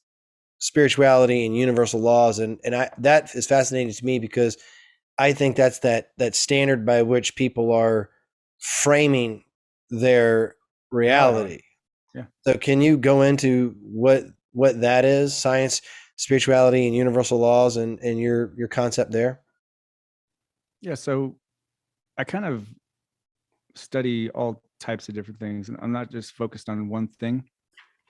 spirituality, and universal laws, and that is fascinating to me because I think that's that standard by which people are framing their Reality. reality. Yeah. So can you go into what that is, science, spirituality, and universal laws, and your concept there? Yeah. So I kind of study all types of different things, and I'm not just focused on one thing.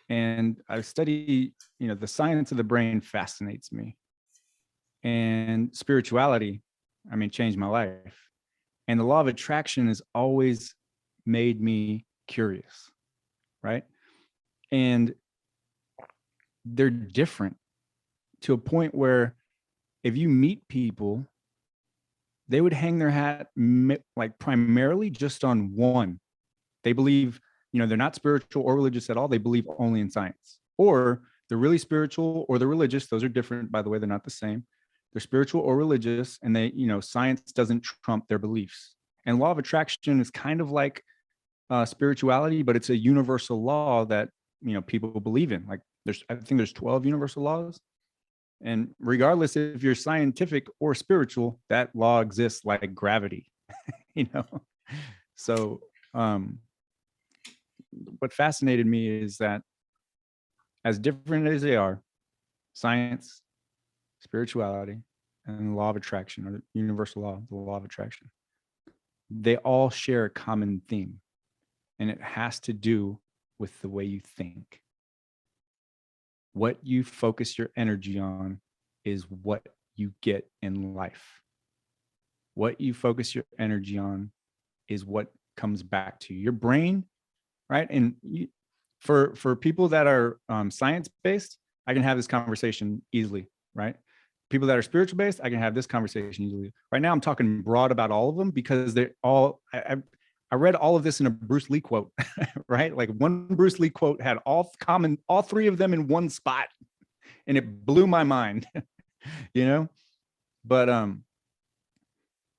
And I study, the science of the brain fascinates me, and spirituality, changed my life. And the law of attraction has always made me curious, right? And they're different to a point where if you meet people, they would hang their hat like primarily just on one. They believe, they're not spiritual or religious at all. They believe only in science, or they're really spiritual or they're religious. Those are different, by the way. They're not the same. They're spiritual or religious, and they, science doesn't trump their beliefs. And law of attraction is kind of like spirituality, but it's a universal law that people believe in. Like I think there's 12 universal laws, and regardless if you're scientific or spiritual, that law exists like gravity. you know. So what fascinated me is that as different as they are, science, spirituality, and the law of attraction, or the universal law, the law of attraction, they all share a common theme, and it has to do with the way you think. What you focus your energy on is what you get in life. What you focus your energy on is what comes back to you. Your brain, right? And for people that are science based, I can have this conversation easily, right? People that are spiritual based, I can have this conversation easily. Right now, I'm talking broad about all of them because they're all. I read all of this in a Bruce Lee quote, right? Like one Bruce Lee quote had all three of them in one spot, and it blew my mind, you know. But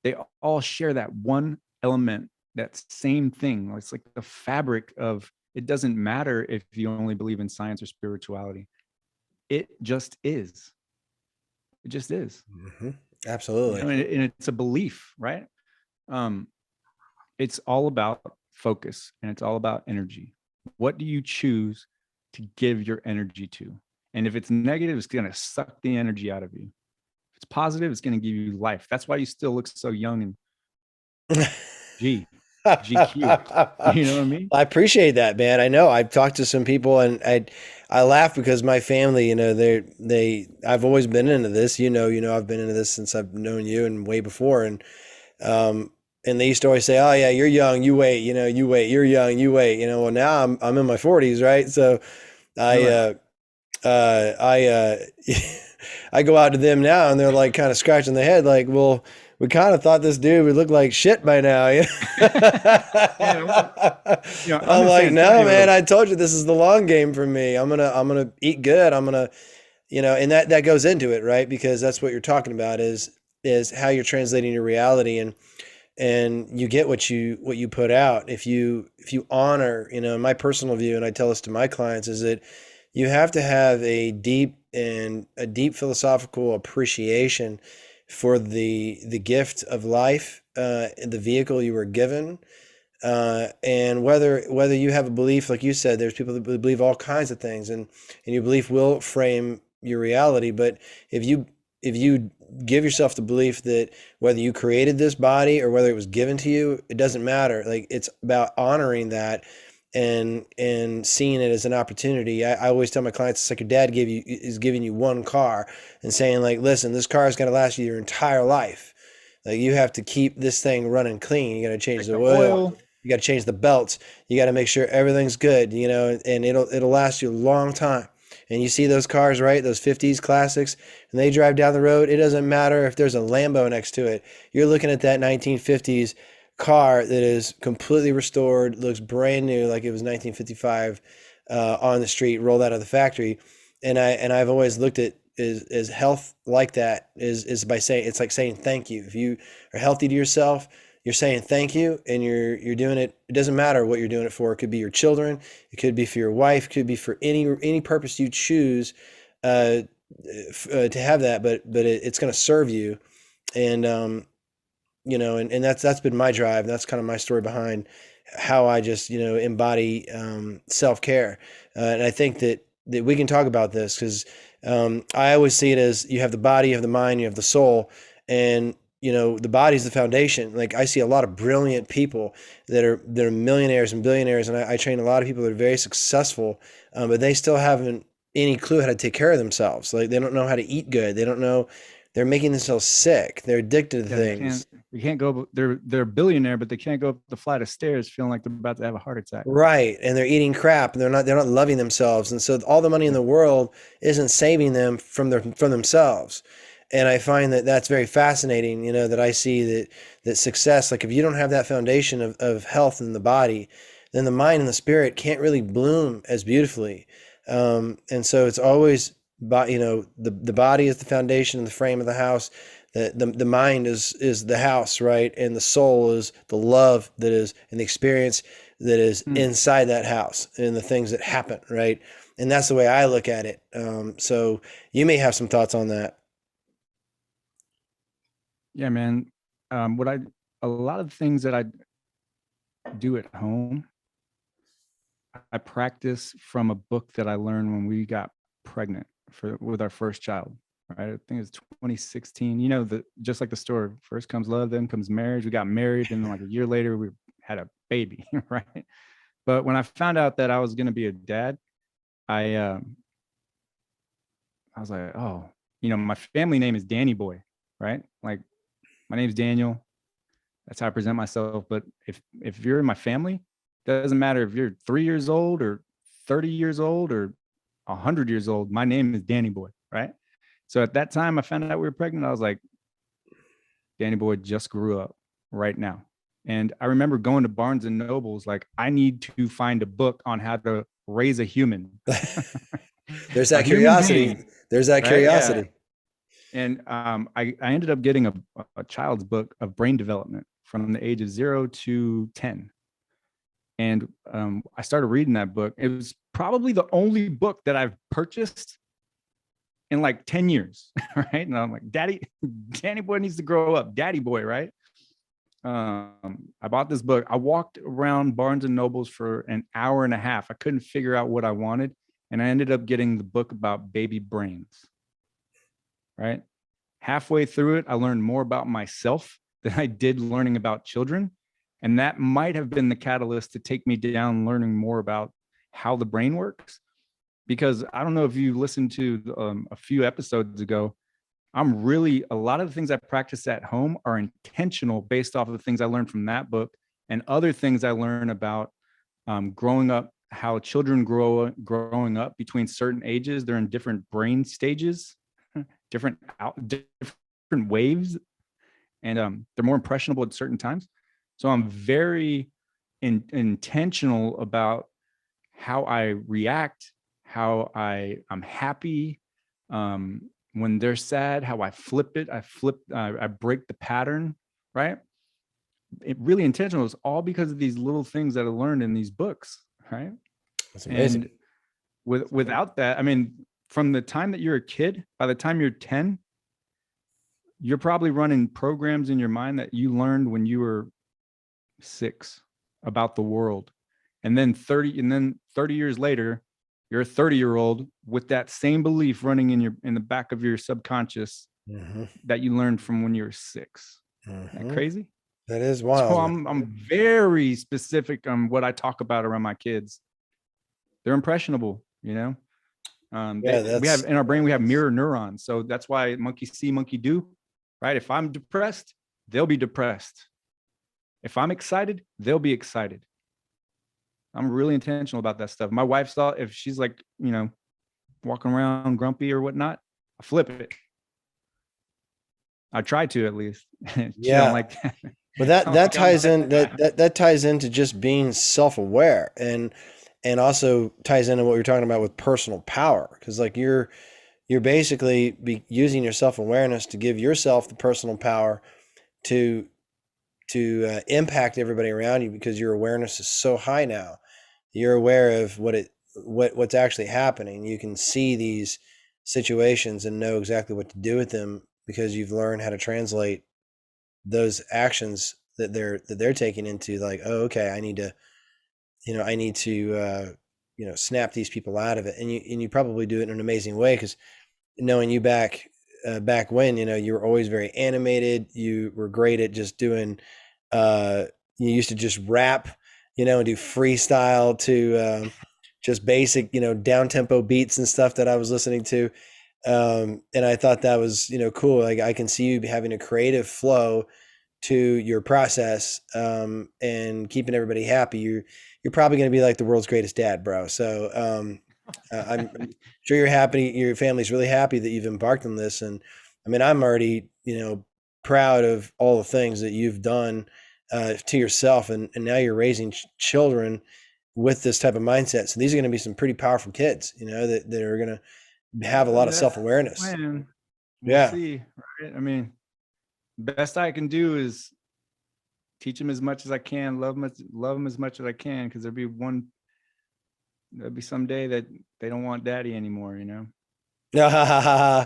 they all share that one element, that same thing. It's like the fabric of, it doesn't matter if you only believe in science or spirituality. It just is. It just is. Mm-hmm. Absolutely. And it's a belief, right? It's all about focus, and it's all about energy. What do you choose to give your energy to? And if it's negative, it's going to suck the energy out of you. If it's positive, it's going to give you life. That's why you still look so young and GQ. You know what I mean? I appreciate that, man. I know I've talked to some people, and I laugh because my family, I've always been into this. I've been into this since I've known you and way before, and they used to always say, "Oh yeah, you're young, you wait, you wait, you're young, you wait." Well, now I'm in my 40s, right? So I I I go out to them now, and they're like kind of scratching their head, like, "Well, we kind of thought this dude would look like shit by now." I'm like, "No, man, I told you this is the long game for me. I'm gonna eat good. I'm gonna, and that goes into it, right? Because that's what you're talking about is how you're translating your reality, and you get what you put out. If you honor, my personal view, and I tell this to my clients, is that you have to have a deep philosophical appreciation for the gift of life, the vehicle you were given, and whether you have a belief, like you said, there's people that believe all kinds of things, and your belief will frame your reality. But if you give yourself the belief that whether you created this body or whether it was given to you, it doesn't matter. Like, it's about honoring that and seeing it as an opportunity. I always tell my clients, it's like your dad is giving you one car and saying like, listen, this car is going to last you your entire life. Like you have to keep this thing running clean. You got to change Check the the oil. oil. You got to change the belts. You got to make sure everything's good, and it'll last you a long time. And you see those cars, right? Those 50s classics, and they drive down the road. It doesn't matter if there's a Lambo next to it. You're looking at that 1950s car that is completely restored, looks brand new, like it was 1955, on the street, rolled out of the factory. I've always looked at is health like that is by saying, it's like saying thank you. If you are healthy to yourself, you're saying thank you, and you're doing it. It doesn't matter what you're doing it for. It could be your children, it could be for your wife, it could be for any purpose you choose, uh, to have that. But it's going to serve you, and and that's been my drive. That's kind of my story behind how I just embody self care, and I think that we can talk about this because I always see it as you have the body, you have the mind, you have the soul, and the body is the foundation. Like I see a lot of brilliant people that are millionaires and billionaires, and I train a lot of people that are very successful, but they still haven't any clue how to take care of themselves. Like they don't know how to eat good. They don't know. They're making themselves sick. They're addicted to Yeah, things. they can't go. They're a billionaire, but they can't go up the flight of stairs feeling like they're about to have a heart attack. Right. And they're eating crap, and they're not loving themselves. And so all the money in Yeah. the world isn't saving them from themselves. And I find that that's very fascinating, that I see that success, like if you don't have that foundation of health in the body, then the mind and the spirit can't really bloom as beautifully. And so it's always, the body is the foundation and the frame of the house. The mind is the house, right? And the soul is the love that is, and the experience that is Hmm. inside that house and the things that happen, right? And that's the way I look at it. So you may have some thoughts on that. Yeah, man. What I A lot of the things that I do at home, I practice from a book that I learned when we got pregnant with our first child. Right, I think it's 2016. Just like the story, first comes love, then comes marriage. We got married, and then like a year later, we had a baby. Right, but when I found out that I was going to be a dad, I I was like, oh, my family name is Danny Boy, right? Like my name's Daniel. That's how I present myself. But if you're in my family, doesn't matter if you're 3 years old or 30 years old or 100 years old. My name is Danny Boy, right? So at that time, I found out we were pregnant. I was like, Danny Boy just grew up right now. And I remember going to Barnes and Nobles, like, I need to find a book on how to raise a human, There's a that human curiosity. being, There's that right? Yeah. curiosity. And I ended up getting a child's book of brain development from the age of 0 to 10. And I started reading that book. It was probably the only book that I've purchased in like 10 years, right? And I'm like, Danny Boy needs to grow up, Daddy Boy, right? I bought this book. I walked around Barnes and Nobles for an hour and a half. I couldn't figure out what I wanted. And I ended up getting the book about baby brains, right? Halfway through it, I learned more about myself than I did learning about children. And that might have been the catalyst to take me down learning more about how the brain works. Because I don't know if you listened to a few episodes ago, a lot of the things I practice at home are intentional based off of the things I learned from that book and other things I learn about growing up, how children growing up between certain ages. They're in different brain stages, different waves, and they're more impressionable at certain times. So I'm very intentional about how I react, how I'm happy, when they're sad, how I flip it. I break the pattern, right? It really intentional. It's all because of these little things that I learned in these books, right? That's And amazing. without that, I mean, from the time that you're a kid, by the time you're 10, you're probably running programs in your mind that you learned when you were 6 about the world. And then 30 years later, you're a 30-year-old with that same belief running in the back of your subconscious Hmm. that you learned from when you were 6. Isn't that Hmm. crazy? That is So wild. I'm very specific on what I talk about around my kids. They're impressionable, you know. Yeah, We have that's in our brain, we have mirror neurons. So that's why monkey see, monkey do, right? If I'm depressed, they'll be depressed. If I'm excited, they'll be excited. I'm really intentional about that stuff. My wife saw, if she's like, you know, walking around grumpy or whatnot, I flip it. I try to, at least. She don't yeah. like that. But that I'm that like, I'm ties that in guy. that ties into just being self-aware, and also ties into what you're talking about with personal power, because like you're basically using your self-awareness to give yourself the personal power to impact everybody around you, because your awareness is so high now. You're aware of what's actually happening. You can see these situations and know exactly what to do with them, because you've learned how to translate those actions that they're taking into, like, oh, okay, I need to, I need to snap these people out of it. And you probably do it in an amazing way, because knowing you back when, you were always very animated. You were great at just doing, uh you used to just rap, and do freestyle to, just basic, down tempo beats and stuff that I was listening to. And I thought that was, cool. Like, I can see you having a creative flow to your process, and keeping everybody happy. You're probably going to be like the world's greatest dad, bro. So, I'm sure you're happy. Your family's really happy that you've embarked on this. And I mean, I'm already, proud of all the things that you've done, to yourself, and now you're raising children with this type of mindset. So these are going to be some pretty powerful kids, that are going to have a lot of That's the self-awareness. plan. We'll Yeah. see, right? I mean, best I can do is teach them as much as I can, love them as much as I can, because there'll be some day that they don't want daddy anymore, you know. Yeah,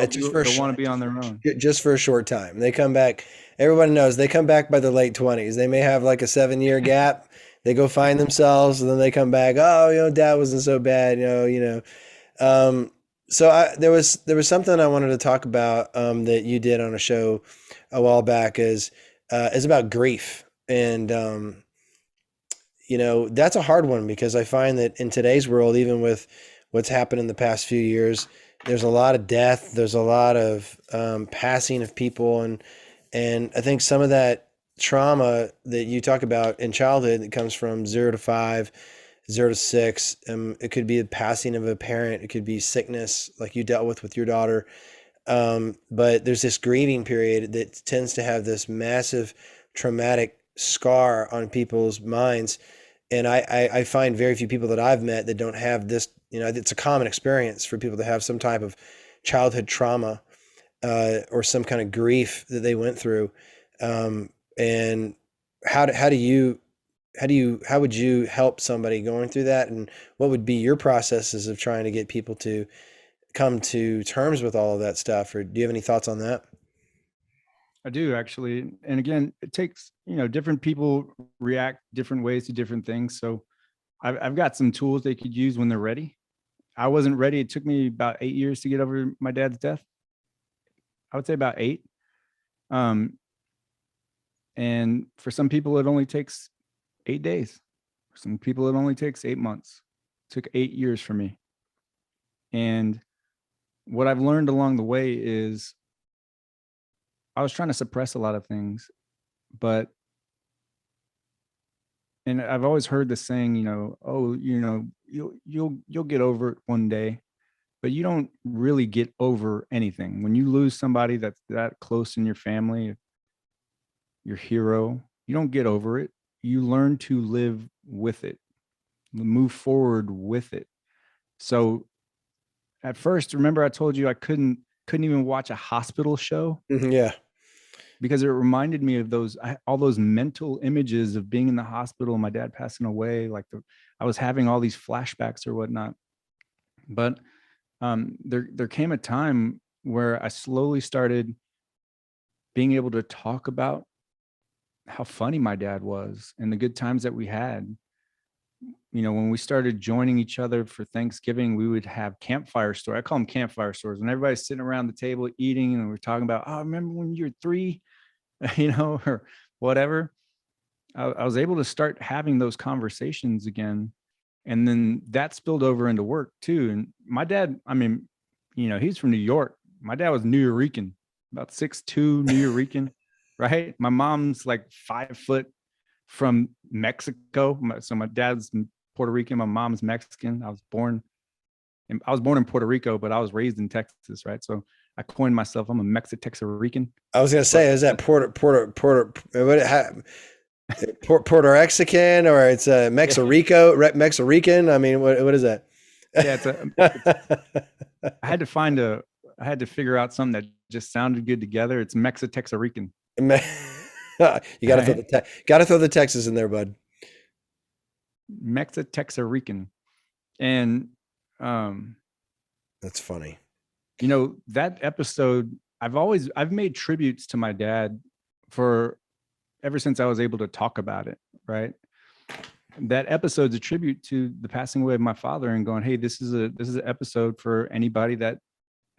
just for They'll want to be on their own. just for a short time. They come back. Everybody knows they come back by their late 20s. They may have like a 7-year gap. They go find themselves, and then they come back. Oh, dad wasn't so bad. Um, so there was something I wanted to talk about, that you did on a show a while back, is about grief. And that's a hard one, because I find that in today's world, even with what's happened in the past few years, there's a lot of death. There's a lot of, passing of people, and I think some of that trauma that you talk about in childhood, that comes from 0 to 5, 0 to 6. It could be the passing of a parent. It could be sickness, like you dealt with your daughter. But there's this grieving period that tends to have this massive traumatic scar on people's minds. And I find very few people that I've met that don't have this. It's a common experience for people to have some type of childhood trauma, or some kind of grief that they went through. And how would you help somebody going through that? And what would be your processes of trying to get people to come to terms with all of that stuff? Or do you have any thoughts on that? I do, actually. And again, it takes, different people react different ways to different things. So I've got some tools they could use when they're ready. I wasn't ready. It took me about 8 years to get over my dad's death. I would say about 8. Um, and for some people, it only takes 8 days. For some people, it only takes 8 months. It took 8 years for me. And what I've learned along the way is I was trying to suppress a lot of things, but and I've always heard the saying, oh, you'll get over it one day, but you don't really get over anything. When you lose somebody that's that close in your family, your hero, you don't get over it. You learn to live with it, move forward with it. So at first, remember I told you I couldn't even watch a hospital show Mhm. Yeah. because it reminded me of all those mental images of being in the hospital, my dad passing away. I was having all these flashbacks or whatnot. But there came a time where I slowly started being able to talk about how funny my dad was and the good times that we had. When we started joining each other for Thanksgiving, we would have campfire stories. I call them campfire stories. When everybody's sitting around the table eating and we're talking about, oh, remember when you were 3, or whatever. I was able to start having those conversations again. And then that spilled over into work too. And my dad, I mean, he's from New York. My dad was New Yorican, about 6'2", New Yorican, right? My mom's like 5 foot from Mexico. So my dad's Puerto Rican, my mom's Mexican. I was born in Puerto Rico, but I was raised in Texas, right? So I coined myself, I'm a Mexican. I was gonna But say, is that Puerto Mexican, or it's a yeah, Mexican? I mean, what is that? yeah, I had to I had to figure out something that just sounded good together. It's Mexitexarican, You right? gotta throw the Texas in there, bud. Mexitexarican. And um, That's funny. that episode, I've made tributes to my dad for ever since I was able to talk about it, right? That episode's a tribute to the passing away of my father and going, hey, this is an episode for anybody that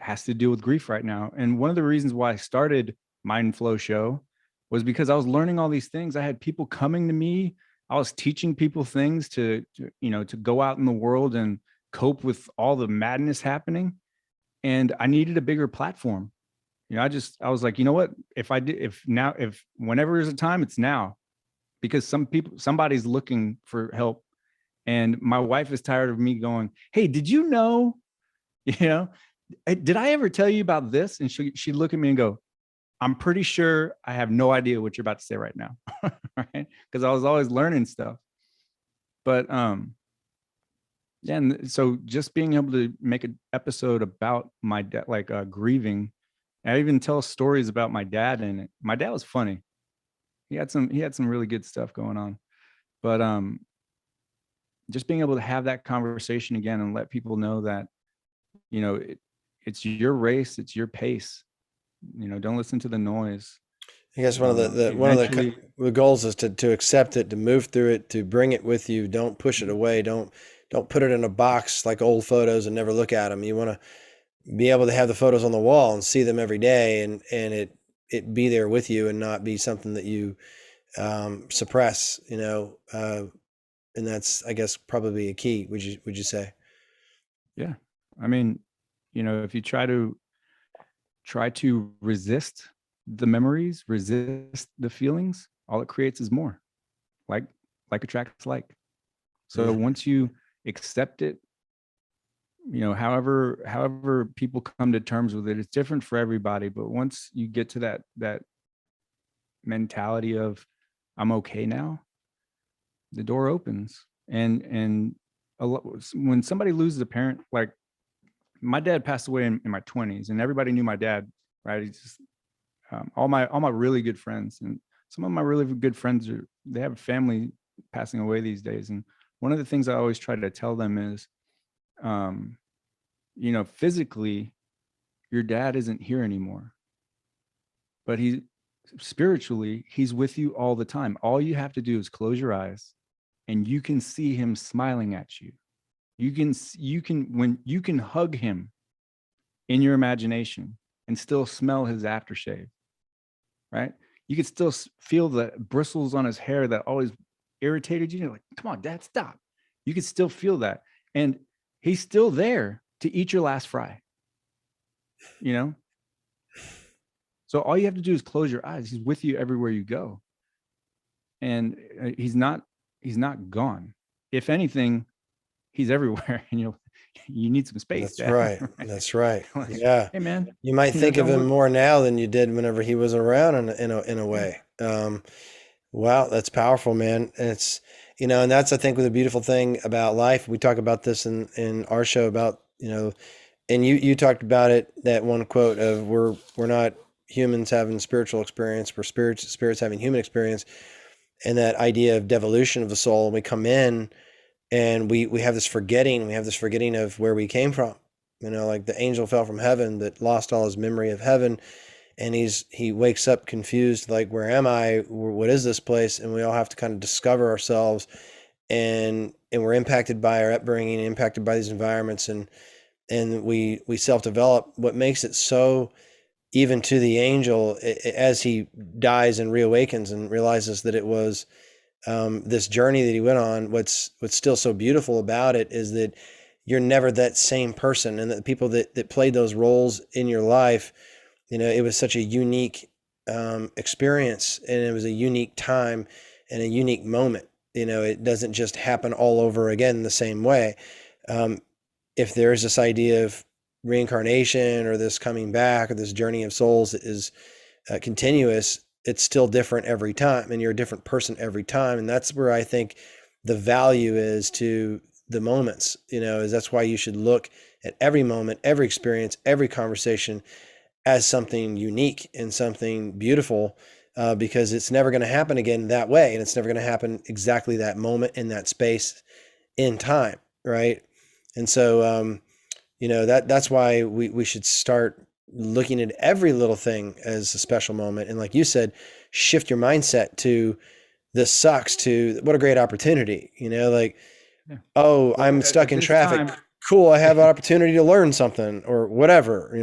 has to deal with grief right now. And one of the reasons why I started Mindflow show was because I was learning all these things. I had people coming to me. I was teaching people things to go out in the world and cope with all the madness happening. And I needed a bigger platform. I was like, you know what? If whenever there's a time, it's now, because somebody's looking for help. And my wife is tired of me going, hey, did you know, you know, did I ever tell you about this? And she'd look at me and go, I'm pretty sure I have no idea what you're about to say right now. Right. Because I was always learning stuff. But yeah, and so just being able to make an episode about my dad, like grieving, I even tell stories about my dad in it. My dad was funny. He had some really good stuff going on. But just being able to have that conversation again and let people know that, it's your race, it's your pace. Don't listen to the noise. I guess one of Eventually, the goals is to accept it, to move through it, to bring it with you. Don't push it away. Don't put it in a box like old photos and never look at them. You want to be able to have the photos on the wall and see them every day, and it be there with you and not be something that you suppress. And that's, I guess, probably a key. Would you say? yeah. I mean, if you try to resist the memories, resist the feelings, all it creates is more. Like attracts like. So Mm. once you accept it, however people come to terms with it, it's different for everybody. But once you get to that mentality of I'm okay now, the door opens. And when somebody loses a parent, like my dad passed away in my 20s, and everybody knew my dad, right? He's just all my really good friends, and some of my really good friends they have family passing away these days. And one of the things I always try to tell them is, physically, your dad isn't here anymore, but he's with you all the time. All you have to do is close your eyes and you can see him smiling at you. You can hug him in your imagination and still smell his aftershave, right? You can still feel the bristles on his hair that always irritated you. You're like, come on, dad, stop. You can still feel that. And he's still there to eat your last fry, you know? So all you have to do is close your eyes. He's with you everywhere you go. And he's not gone. If anything, he's everywhere. And you need some space, That's dad. right. Right? That's right. Like, Yeah. hey man, You might think of don't him worry. more now than you did whenever he was around in a Yeah. way. Wow, that's powerful, man. And and that's, I think, the beautiful thing about life. We talk about this in our show about, and you talked about it, that one quote of we're not humans having spiritual experience, we're spirits having human experience, and that idea of devolution of the soul. And we come in and we have this forgetting of where we came from. Like the angel fell from heaven that lost all his memory of heaven, and he wakes up confused, like, where am I? What is this place? And we all have to kind of discover ourselves, and we're impacted by our upbringing, impacted by these environments, and we self-develop. What makes it so even to the angel as he dies and reawakens and realizes that it was this journey that he went on. What's still so beautiful about it is that you're never that same person, and that the people that played those roles in your life, it was such a unique experience, and it was a unique time and a unique moment. It doesn't just happen all over again the same way. Um, if there's this idea of reincarnation or this coming back or this journey of souls that is continuous, it's still different every time, and you're a different person every time. And that's where I think the value is to the moments, is that's why you should look at every moment, every experience, every conversation as something unique and something beautiful, because it's never going to happen again that way. And it's never going to happen exactly that moment in that space in time. Right. And so, that's why we should start looking at every little thing as a special moment. And like you said, shift your mindset to this sucks to what a great opportunity, like, Yeah. oh, Well, I'm stuck at in this traffic. time, Cool. I have an opportunity to learn something or whatever.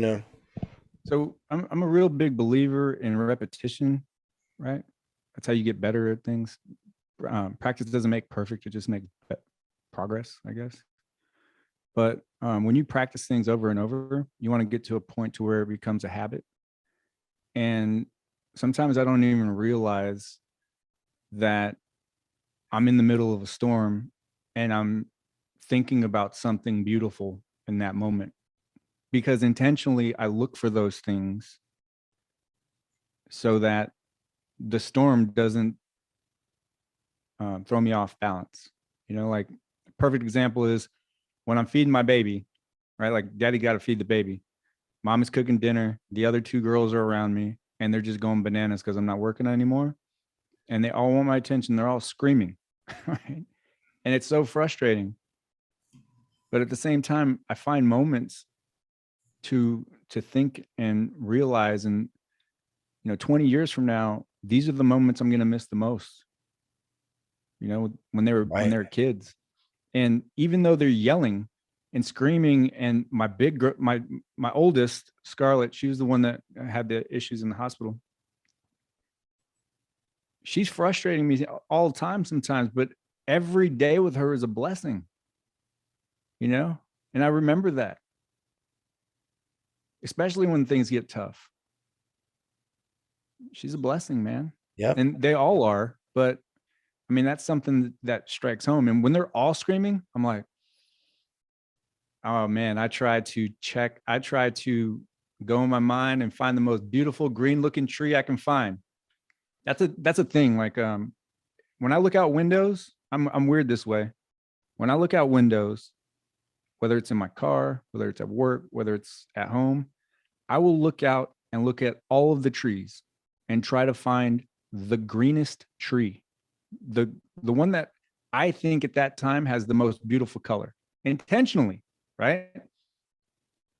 so I'm a real big believer in repetition, right? That's how you get better at things. Practice doesn't make perfect; it just makes progress, I guess. But when you practice things over and over, you want to get to a point to where it becomes a habit. And sometimes I don't even realize that I'm in the middle of a storm and I'm thinking about something beautiful in that moment, because intentionally I look for those things so that the storm doesn't throw me off balance. Like a perfect example is when I'm feeding my baby, right? Like daddy got to feed the baby. Mom is cooking dinner. The other two girls are around me and they're just going bananas because I'm not working anymore. And they all want my attention. They're all screaming, right? And it's so frustrating. But at the same time, I find moments to think and realize, and 20 years from now, these are the moments I'm going to miss the most. When Right. they're kids, and even though they're yelling and screaming, and my oldest Scarlett, she was the one that had the issues in the hospital. She's frustrating me all the time sometimes, but every day with her is a blessing, and I remember that, especially when things get tough. She's a blessing, man. Yep. And they all are, but I mean, that's something that strikes home. And when they're all screaming, I'm like, oh man, I try to go in my mind and find the most beautiful green looking tree I can find. That's a thing. Like when I look out windows, I'm weird this way. When I look out windows, whether it's in my car, whether it's at work, whether it's at home, I will look out and look at all of the trees and try to find the greenest tree, the the one that I think at that time has the most beautiful color, intentionally, right?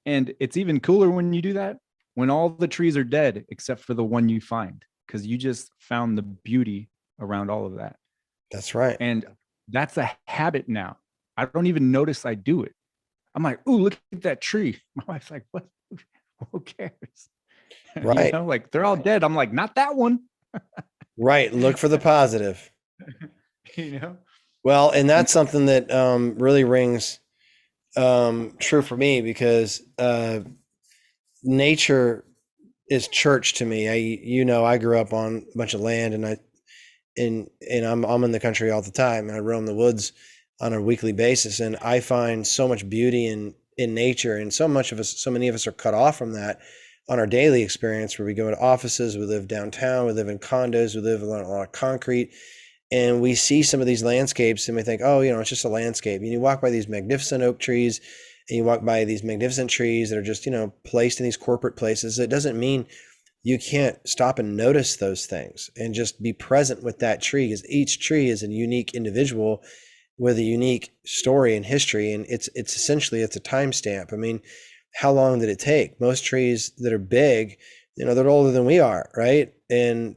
And it's even cooler when you do that when all the trees are dead except for the one you find, because you just found the beauty around all of that. That's right. And that's a habit now. I don't even notice I do it. I'm like, ooh, look at that tree. My wife's like, what? Who cares? Right. Like they're all dead. I'm like, not that one. Right. Look for the positive. you know? Well, and that's something that really rings true for me, because nature is church to me. I grew up on a bunch of land, and I'm in the country all the time, and I roam the woods on a weekly basis, and I find so much beauty in nature, and so many of us are cut off from that on our daily experience, where we go into offices, we live downtown, we live in condos, we live on a lot of concrete, and we see some of these landscapes and we think, oh, it's just a landscape. And you walk by these magnificent oak trees, and you walk by these magnificent trees that are just, placed in these corporate places. It doesn't mean you can't stop and notice those things and just be present with that tree, because each tree is a unique individual with a unique story and history. And it's essentially, it's a timestamp. I mean, how long did it take? Most trees that are big, they're older than we are, right? And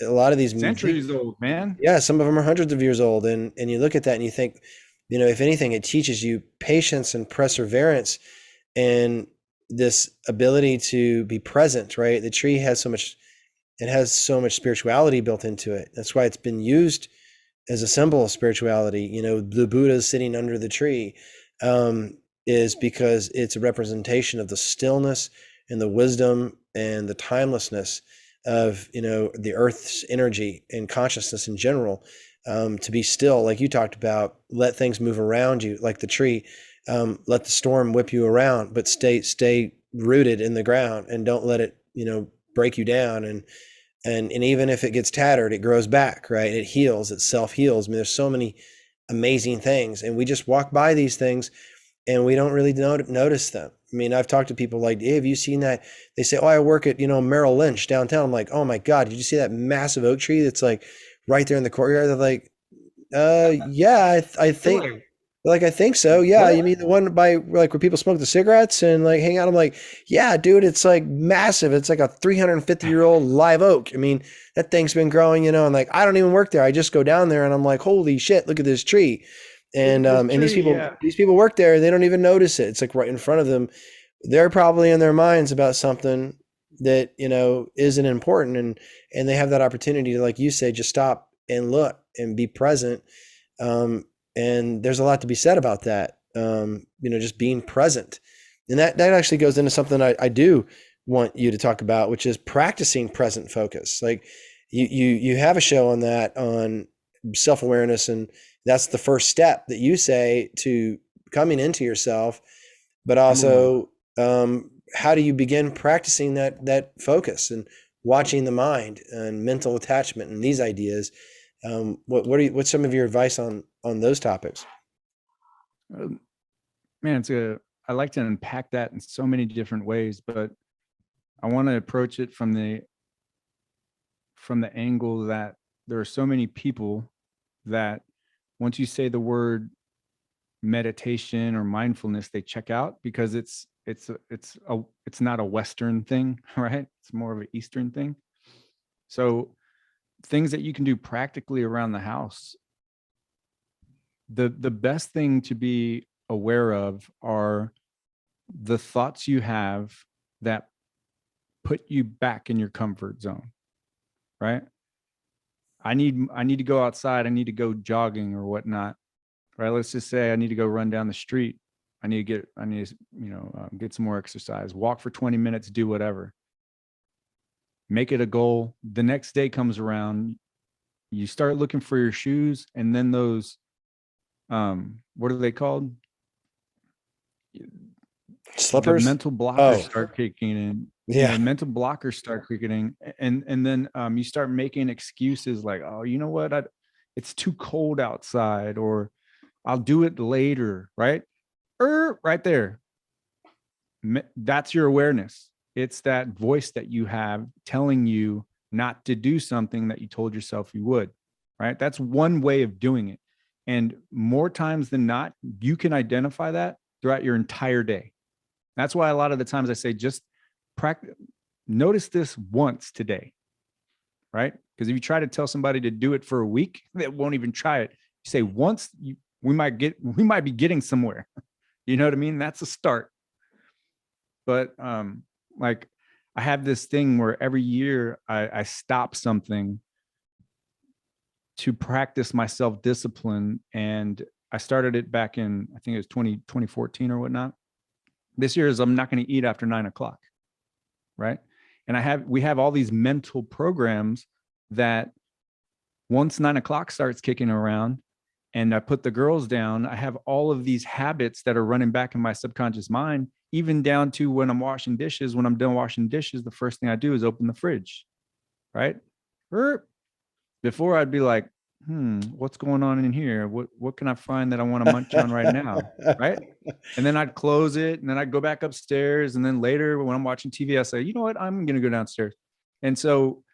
a lot of these Centuries old, man. yeah, some of them are hundreds of years old. And you look at that and you think, if anything, it teaches you patience and perseverance. And this ability to be present, right? The tree has so much, it has so much spirituality built into it. That's why it's been used as a symbol of spirituality. You know, the Buddha sitting under the tree is because it's a representation of the stillness and the wisdom and the timelessness of, you know, the earth's energy and consciousness in general. To be still, like you talked about, let things move around you, like the tree. Let the storm whip you around, but stay rooted in the ground and don't let it, you know, break you down. And even if it gets tattered, it grows back, right? It heals, it self heals. I mean, there's so many amazing things, and we just walk by these things and we don't really notice them. I mean, I've talked to people like, hey, have you seen that? They say, oh, I work at, you know, Merrill Lynch downtown. I'm like, oh my God, did you see that massive oak tree that's like right there in the courtyard? They're like, yeah, I think, like, I think so. Yeah. You What? mean the one by like where people smoke the cigarettes and like hang out? I'm like, yeah, dude, it's like massive. It's like a 350-year-old live oak. I mean, that thing's been growing, you know, and like, I don't even work there. I just go down there and I'm like, holy shit, look at this tree. Look And, at this and tree. Yeah. these people work there and they don't even notice it. It's like right in front of them. They're probably in their minds about something that, you know, isn't important. And they have that opportunity to, like you say, just stop and look and be present. And there's a lot to be said about that. You know, just being present. And that actually goes into something I do want you to talk about, which is practicing present focus. Like you have a show on that, on self-awareness, and that's the first step that you say to coming into yourself, but also how do you begin practicing that focus and watching the mind and mental attachment and these ideas? What's some of your advice on those topics? Man, I like to unpack that in so many different ways, but I want to approach it from the angle that there are so many people that once you say the word meditation or mindfulness, they check out because it's not a Western thing, right? It's more of an Eastern thing. So things that you can do practically around the house. The best thing to be aware of are the thoughts you have that put you back in your comfort zone, right? I need to go outside. I need to go jogging or whatnot, right? Let's just say I need to go run down the street. I need to, get some more exercise, walk for 20 minutes, do whatever. Make it a goal. The next day comes around, you start looking for your shoes, and then those, what are they called? The Slippers? mental blockers Oh, start kicking in. yeah. Mental blockers start kicking in, and then you start making excuses like, oh, you know what? It's too cold outside, or I'll do it later, right? Right there. That's your awareness. It's that voice that you have telling you not to do something that you told yourself you would, right? That's one way of doing it. And more times than not, you can identify that throughout your entire day. That's why a lot of the times I say, just practice, notice this once today, right? Because if you try to tell somebody to do it for a week, they won't even try it. You say once, we might be getting somewhere. You know what I mean? That's a start. But like I have this thing where every year I stop something to practice my self-discipline. And I started it back in, I think it was 2014 or whatnot. This year is I'm not going to eat after 9:00, right? And we have all these mental programs that once 9:00 starts kicking around and I put the girls down, I have all of these habits that are running back in my subconscious mind, even down to when I'm washing dishes. When I'm done washing dishes, the first thing I do is open the fridge, right? Before I'd be like, what's going on in here? What can I find that I want to munch on right now, right? And then I'd close it, and then I'd go back upstairs. And then later when I'm watching TV, I say, you know what? I'm going to go downstairs. And so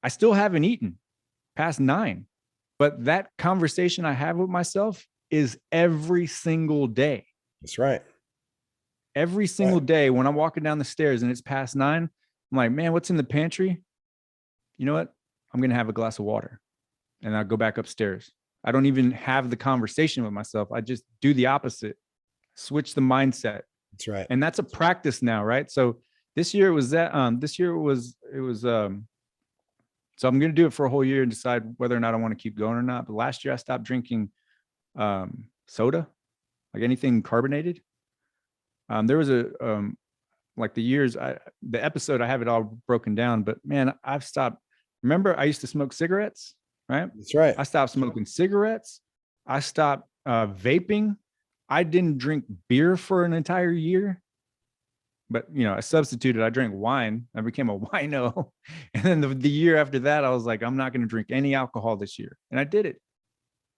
I still haven't eaten past 9, but that conversation I have with myself is every single day. That's right. Every single day when I'm walking down the stairs and it's past 9, I'm like, man, what's in the pantry? You know what? I'm going to have a glass of water, and I'll go back upstairs. I don't even have the conversation with myself. I just do the opposite, switch the mindset. That's right. And that's a practice now, right? So this year was that this year so I'm going to do it for a whole year and decide whether or not I want to keep going or not. But last year I stopped drinking soda, like anything carbonated. There was a like the episode, I have it all broken down, but man, I've stopped. Remember, I used to smoke cigarettes, right? That's right. I stopped smoking cigarettes. I stopped vaping. I didn't drink beer for an entire year, but I substituted. I drank wine. I became a wino. And then the year after that, I was like, I'm not going to drink any alcohol this year. And I did it.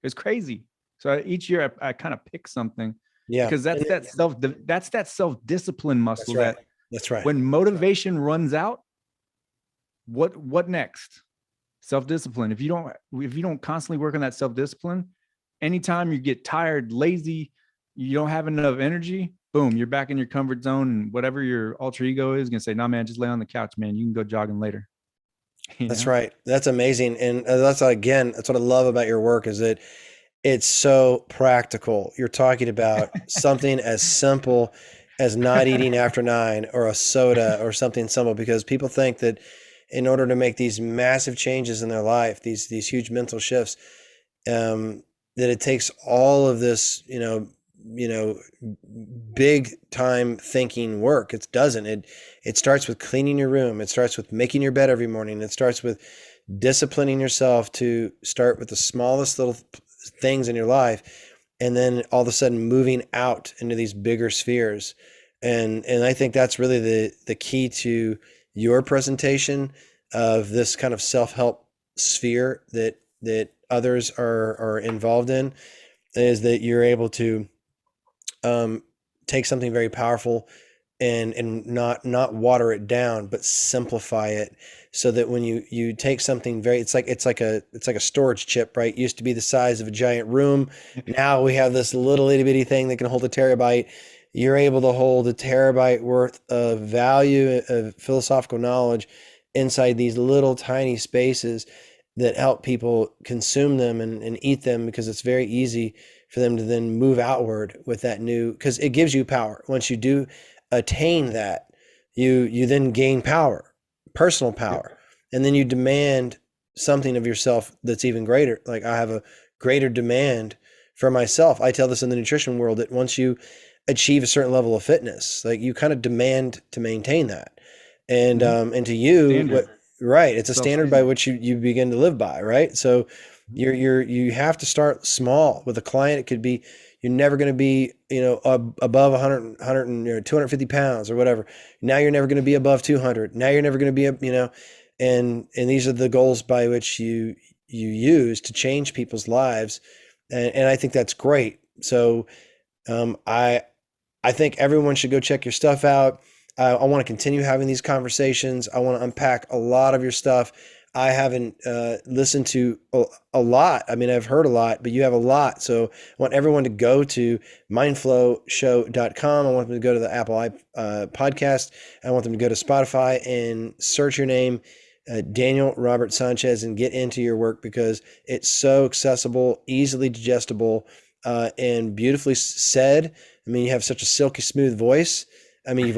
It's crazy. So each year I kind of pick something, Yeah. because that's that self-discipline muscle That's right. that That's right. when motivation runs out, what next? Self-discipline. If you don't constantly work on that self-discipline, anytime you get tired, lazy, you don't have enough energy, boom, you're back in your comfort zone, and whatever your alter ego is gonna say, nah, man, just lay on the couch, man. You can go jogging later. That's right. That's amazing. And that's again, that's what I love about your work is that it's so practical. You're talking about something as simple as not eating after 9 or a soda or something simple, because people think that in order to make these massive changes in their life, these huge mental shifts, that it takes all of this, big time thinking work. It doesn't. It starts with cleaning your room. It starts with making your bed every morning. It starts with disciplining yourself to start with the smallest little things in your life, and then all of a sudden moving out into these bigger spheres. And I think that's really the key to your presentation of this kind of self-help sphere that others are involved in, is that you're able to take something very powerful and not water it down, but simplify it, so that when you take something very, it's like a storage chip, right? It used to be the size of a giant room. Now we have this little itty bitty thing that can hold a terabyte. You're able to hold a terabyte worth of value of philosophical knowledge inside these little tiny spaces that help people consume them and eat them, because it's very easy for them to then move outward with that new, because it gives you power. Once you do attain that, you then gain power, personal power. Yep. And then you demand something of yourself that's even greater. Like, I have a greater demand for myself. I tell this in the nutrition world, that once you achieve a certain level of fitness, like, you kind of demand to maintain that. And and to you, right, it's a standard by which you begin to live by, right? So you have to start small. With a client, it could be, you're never going to be, above 100, 250 pounds or whatever. Now you're never going to be above 200. Now you're never going to be, and these are the goals by which you use to change people's lives. And I think that's great. So I think everyone should go check your stuff out. I want to continue having these conversations. I want to unpack a lot of your stuff. I haven't listened to a lot. I mean, I've heard a lot, but you have a lot. So I want everyone to go to mindflowshow.com. I want them to go to the Apple podcast. I want them to go to Spotify and search your name, Daniel Robert Sanchez, and get into your work, because it's so accessible, easily digestible, and beautifully said. I mean, you have such a silky smooth voice. I mean, you've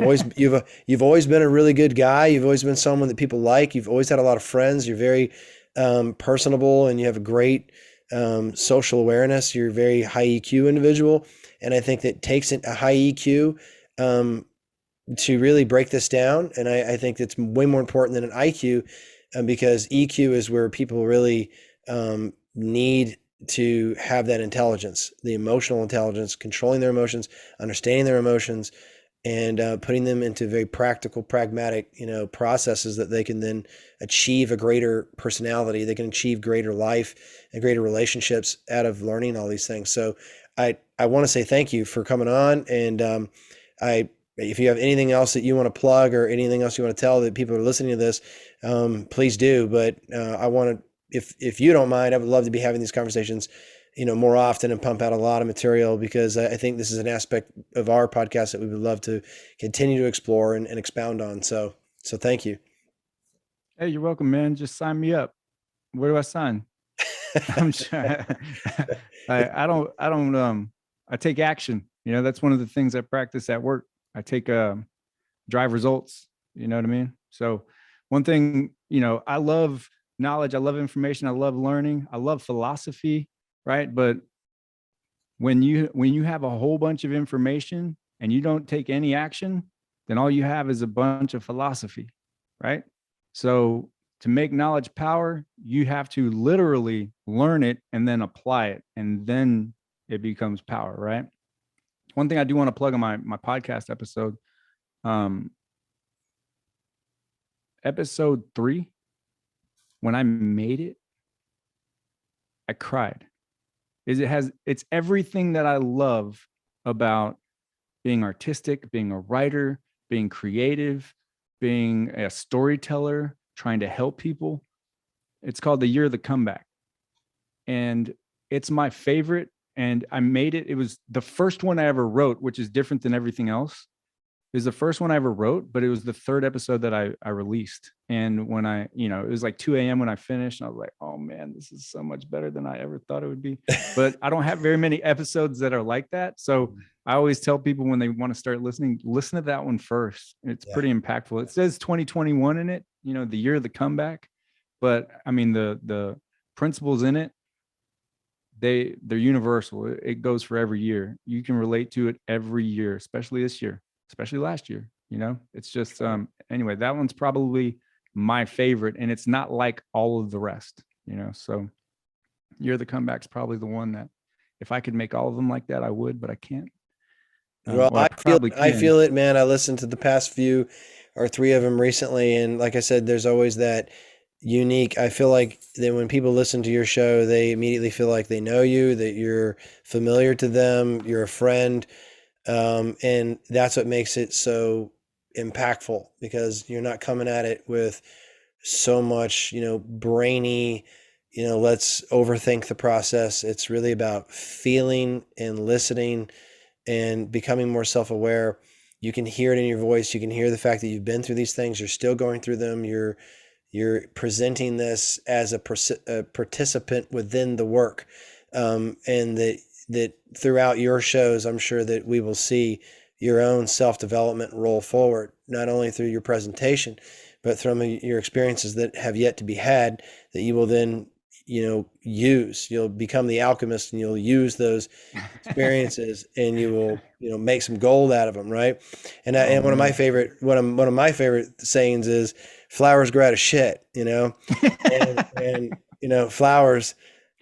always been a really good guy. You've always been someone that people like. You've always had a lot of friends. You're very personable, and you have a great social awareness. You're a very high EQ individual, and I think that takes a high EQ to really break this down. And I think it's way more important than an IQ, because EQ is where people really need to have that intelligence, the emotional intelligence, controlling their emotions, understanding their emotions, and putting them into very practical, pragmatic, processes that they can then achieve a greater personality. They can achieve greater life and greater relationships out of learning all these things. So I want to say thank you for coming on. And if you have anything else that you want to plug, or anything else you want to tell that people are listening to this, please do. But I want to, if you don't mind, I would love to be having these conversations more often, and pump out a lot of material, because I think this is an aspect of our podcast that we would love to continue to explore and expound on. So thank you. Hey, you're welcome, man. Just sign me up. Where do I sign? I'm sure. I take action. That's one of the things I practice at work. I take drive results. You know what I mean? So one thing, I love knowledge. I love information. I love learning. I love philosophy. Right. But when you have a whole bunch of information and you don't take any action, then all you have is a bunch of philosophy. Right. So to make knowledge power, you have to literally learn it and then apply it. And then it becomes power. Right. One thing I do want to plug on my podcast episode, um, episode 3, when I made it, I cried. It's everything that I love about being artistic, being a writer, being creative, being a storyteller, trying to help people. It's called The Year of the Comeback. And it's my favorite. And I made it. It was the first one I ever wrote, which is different than everything else. It was the first one I ever wrote, but it was the third episode that I released. And when it was like 2 a.m. when I finished, and I was like, oh man, this is so much better than I ever thought it would be. But I don't have very many episodes that are like that. So I always tell people when they want to start listening, listen to that one first. It's pretty impactful. It says 2021 in it, the year of the comeback. But I mean, the principles in it, they're universal. It goes for every year. You can relate to it every year, especially this year, especially last year. It's just anyway, that one's probably my favorite, and it's not like all of the rest. So Year of the Comeback's probably the one that if I could make all of them like that, I would, but I can't. Well, Or I probably I can. feel it, man. I listened to the past few or 3 of them recently, and like I said, there's always that unique. I feel like that when people listen to your show, they immediately feel like they know you, that you're familiar to them, you're a friend, and that's what makes it so impactful because you're not coming at it with so much, brainy, let's overthink the process. It's really about feeling and listening and becoming more self-aware. You can hear it in your voice. You can hear the fact that you've been through these things. You're still going through them. You're presenting this as a participant within the work, and that throughout your shows, I'm sure that we will see your own self-development roll forward, not only through your presentation, but from your experiences that have yet to be had, that you will then use. You'll become the alchemist, and you'll use those experiences, and you will make some gold out of them, right? And one of my Man. favorite one of my favorite sayings is flowers grow out of shit, and flowers,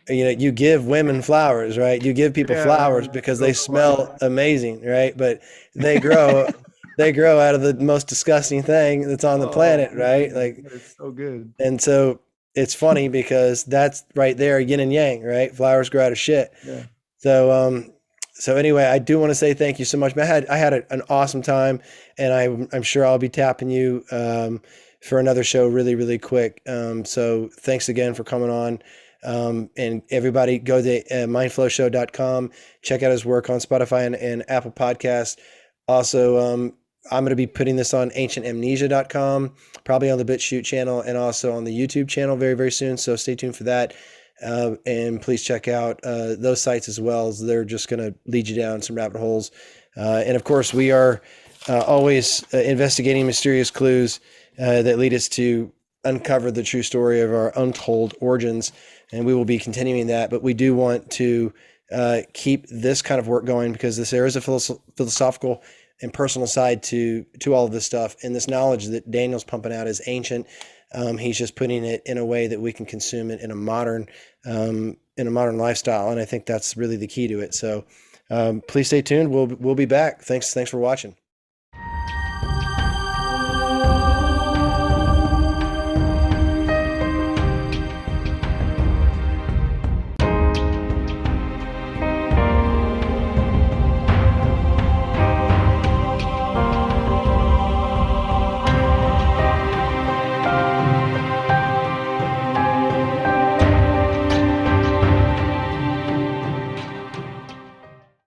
you give women flowers, right? You give people Yeah, flowers because they so funny. smell amazing, right? But they grow they grow out of the most disgusting thing that's on the Oh planet, right? man, Like, that is so good. and so it's funny because that's right there, yin and yang, right? Flowers grow out of shit. Yeah. So, so anyway, I do want to say thank you so much. I had an awesome time, and I'm sure I'll be tapping you for another show really, really quick. So thanks again for coming on. And everybody go to mindflowshow.com, check out his work on Spotify and Apple Podcasts. Also, I'm going to be putting this on ancientamnesia.com, probably on the BitChute channel, and also on the YouTube channel very, very soon. So stay tuned for that. And please check out those sites as well, as they're just going to lead you down some rabbit holes. And of course, we are always investigating mysterious clues that lead us to uncover the true story of our untold origins. And we will be continuing that. But we do want to keep this kind of work going because there is a philosophical and personal side to all of this stuff. And this knowledge that Daniel's pumping out is ancient. He's just putting it in a way that we can consume it in a modern lifestyle, and I think that's really the key to it. So please stay tuned. We'll be back. Thanks for watching.